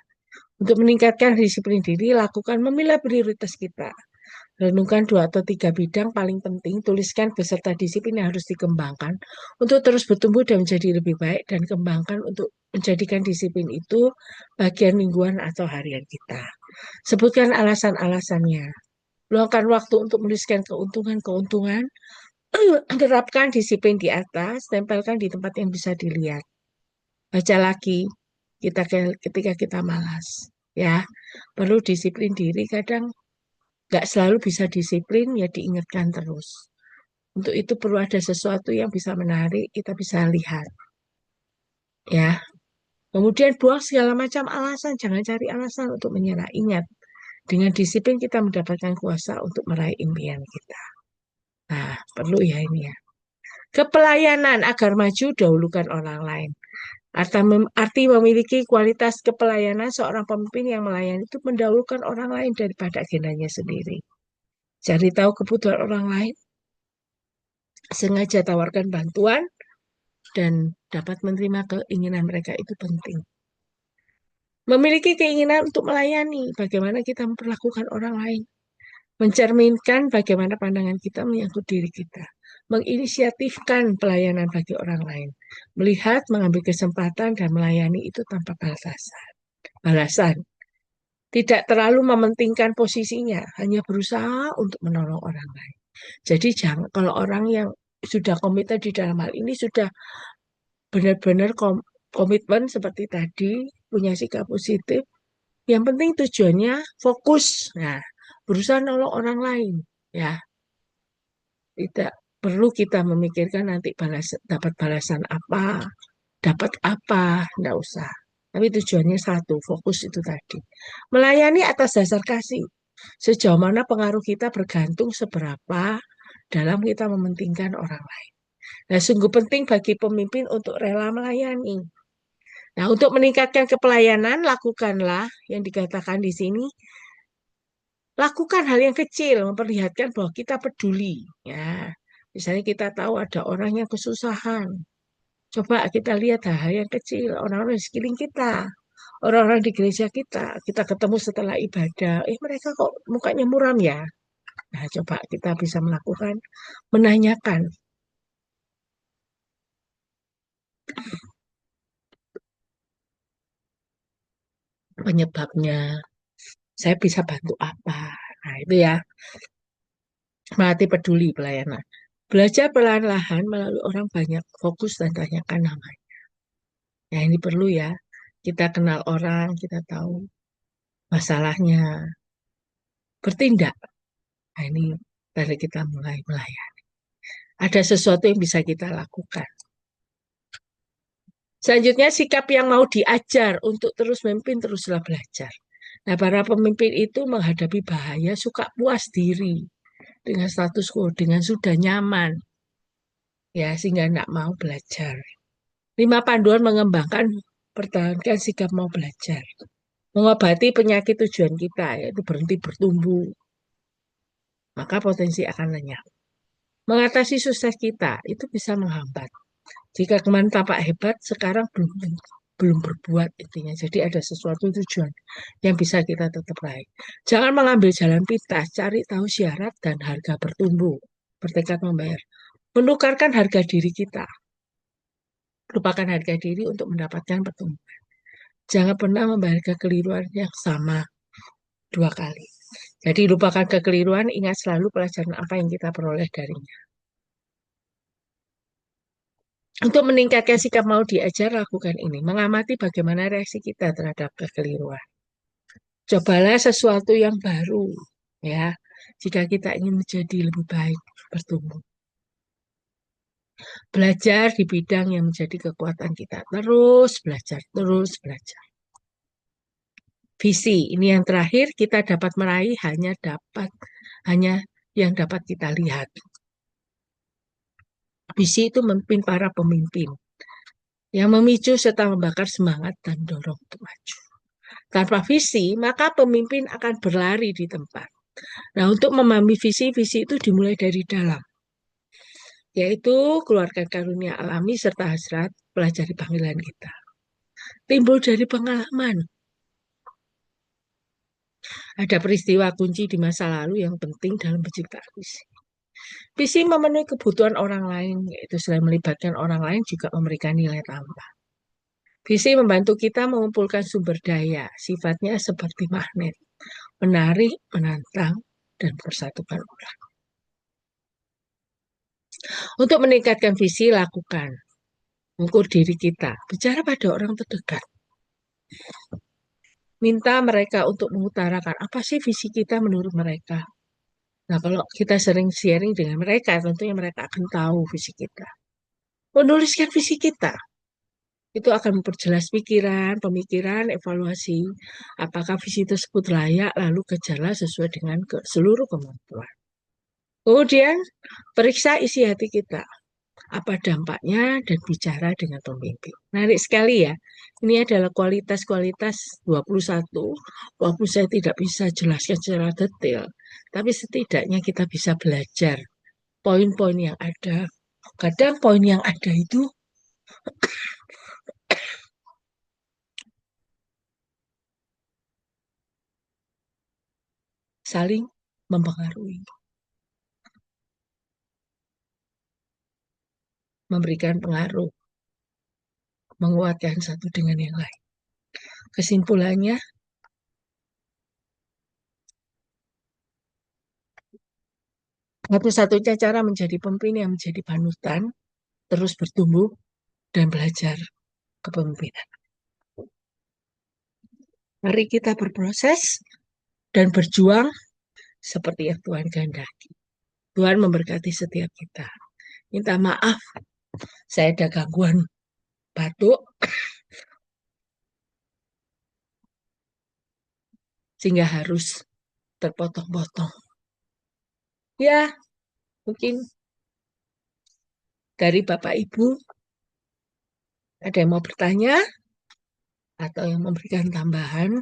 Untuk meningkatkan disiplin diri, lakukan memilah prioritas kita. Renungkan 2 atau 3 bidang paling penting, tuliskan beserta disiplin yang harus dikembangkan untuk terus bertumbuh dan menjadi lebih baik, dan kembangkan untuk menjadikan disiplin itu bagian mingguan atau harian kita. Sebutkan alasan-alasannya. Luangkan waktu untuk menuliskan keuntungan-keuntungan. Terapkan disiplin di atas, tempelkan di tempat yang bisa dilihat. Baca lagi kita ketika kita malas. Ya, perlu disiplin diri. Kadang nggak selalu bisa disiplin, ya diingatkan terus. Untuk itu perlu ada sesuatu yang bisa menarik, kita bisa lihat. Ya, kemudian buang segala macam alasan. Jangan cari alasan untuk menyerah. Ingat, dengan disiplin kita mendapatkan kuasa untuk meraih impian kita. Nah, perlu ya ini ya. Kepelayanan agar maju dahulukan orang lain. Arti memiliki kualitas kepelayanan, seorang pemimpin yang melayani itu mendahulukan orang lain daripada agendanya sendiri. Cari tahu kebutuhan orang lain, sengaja tawarkan bantuan, dan dapat menerima keinginan mereka itu penting. Memiliki keinginan untuk melayani, bagaimana kita memperlakukan orang lain. Mencerminkan bagaimana pandangan kita menyangkut diri kita. Menginisiatifkan pelayanan bagi orang lain. Melihat, mengambil kesempatan, dan melayani itu tanpa balasan. Tidak terlalu mementingkan posisinya, hanya berusaha untuk menolong orang lain. Jadi jangan, kalau orang yang sudah komitmen di dalam hal ini, sudah benar-benar komitmen seperti tadi, punya sikap positif, yang penting tujuannya fokus. Nah, berusaha nolong orang lain. Ya, tidak perlu kita memikirkan nanti dapat balasan apa, dapat apa, enggak usah. Tapi tujuannya satu, fokus itu tadi. Melayani atas dasar kasih. Sejauh mana pengaruh kita bergantung seberapa dalam kita mementingkan orang lain. Nah, sungguh penting bagi pemimpin untuk rela melayani. Nah, untuk meningkatkan kepelayanan, lakukanlah yang dikatakan di sini. Lakukan hal yang kecil, memperlihatkan bahwa kita peduli. Ya, misalnya kita tahu ada orang yang kesusahan. Coba kita lihat hal-hal yang kecil, orang-orang di sekeliling kita, orang-orang di gereja kita ketemu setelah ibadah, mereka kok mukanya muram ya? Nah, coba kita bisa melakukan, menanyakan penyebabnya, saya bisa bantu apa? Nah, itu ya, melatih peduli pelayanan. Belajar perlahan-lahan melalui orang banyak fokus dan tanyakan namanya. Ya, ini perlu ya. Kita kenal orang, kita tahu masalahnya, bertindak. Nah, ini dari kita mulai melayani. Ada sesuatu yang bisa kita lakukan. Selanjutnya, sikap yang mau diajar untuk terus memimpin, teruslah belajar. Nah, para pemimpin itu menghadapi bahaya, suka puas diri dengan status quo, dengan sudah nyaman, ya, sehingga tidak mau belajar. 5 panduan mengembangkan, pertahankan sikap mau belajar. Mengobati penyakit tujuan kita, yaitu berhenti bertumbuh, maka potensi akan lenyap. Mengatasi sukses kita, itu bisa menghambat. Jika kemarin tampak hebat, sekarang belum berbuat intinya. Jadi ada sesuatu tujuan yang bisa kita tetap raih. Jangan mengambil jalan pintas, cari tahu syarat dan harga bertumbuh, bertekad membayar. Menukarkan harga diri kita, lupakan harga diri untuk mendapatkan pertumbuhan. Jangan pernah membayar kekeliruan yang sama 2 kali. Jadi lupakan kekeliruan, ingat selalu pelajaran apa yang kita peroleh darinya. Untuk meningkatkan sikap mau diajar, lakukan ini. Mengamati bagaimana reaksi kita terhadap kekeliruan. Cobalah sesuatu yang baru, ya. Jika kita ingin menjadi lebih baik, bertumbuh. Belajar di bidang yang menjadi kekuatan kita. Terus belajar, terus belajar. Visi, ini yang terakhir, kita dapat meraih hanya yang dapat kita lihat. Visi itu memimpin para pemimpin yang memicu serta membakar semangat dan dorong untuk maju. Tanpa visi, maka pemimpin akan berlari di tempat. Nah, untuk memahami visi itu dimulai dari dalam, yaitu keluarkan karunia alami serta hasrat pelajari panggilan kita. Timbul dari pengalaman. Ada peristiwa kunci di masa lalu yang penting dalam penciptaan visi. Visi memenuhi kebutuhan orang lain, yaitu selain melibatkan orang lain juga memberikan nilai tambah. Visi membantu kita mengumpulkan sumber daya, sifatnya seperti magnet, menarik, menantang, dan persatukan orang. Untuk meningkatkan visi, lakukan. Ukur diri kita, bicara pada orang terdekat. Minta mereka untuk mengutarakan apa sih visi kita menurut mereka. Nah, kalau kita sering sharing dengan mereka, tentunya mereka akan tahu visi kita. Menuliskan visi kita, itu akan memperjelas pikiran, pemikiran, evaluasi. Apakah visi tersebut layak, lalu kejarlah sesuai dengan seluruh kemampuan. Kemudian, periksa isi hati kita. Apa dampaknya dan bicara dengan pemimpin. Menarik sekali ya. Ini adalah kualitas-kualitas 21. Walaupun saya tidak bisa jelaskan secara detail, tapi setidaknya kita bisa belajar poin-poin yang ada. Kadang poin yang ada itu saling mempengaruhi, memberikan pengaruh, menguatkan satu dengan yang lain. Kesimpulannya, satu-satunya cara menjadi pemimpin yang menjadi panutan, terus bertumbuh dan belajar kepemimpinan. Mari kita berproses dan berjuang seperti yang Tuhan kehendaki. Tuhan memberkati setiap kita. Minta maaf, saya ada gangguan batuk, sehingga harus terpotong-potong. Ya, mungkin dari Bapak Ibu ada yang mau bertanya atau yang memberikan tambahan,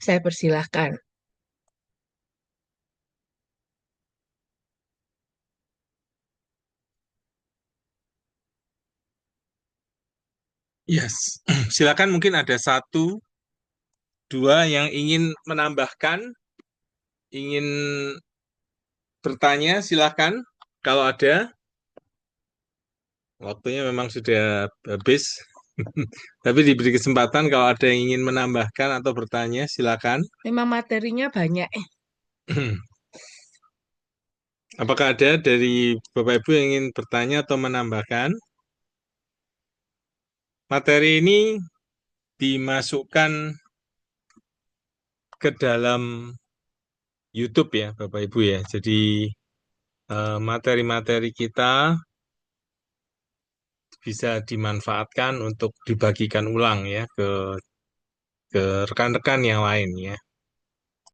saya persilahkan. Yes, silakan mungkin ada satu, dua yang ingin menambahkan, ingin bertanya, silakan. Kalau ada, waktunya memang sudah habis. Tapi diberi kesempatan kalau ada yang ingin menambahkan atau bertanya, silakan. Memang materinya banyak. Apakah ada dari Bapak Ibu yang ingin bertanya atau menambahkan? Materi ini dimasukkan ke dalam YouTube ya, Bapak Ibu ya. Jadi materi-materi kita bisa dimanfaatkan untuk dibagikan ulang ya ke rekan-rekan yang lain ya.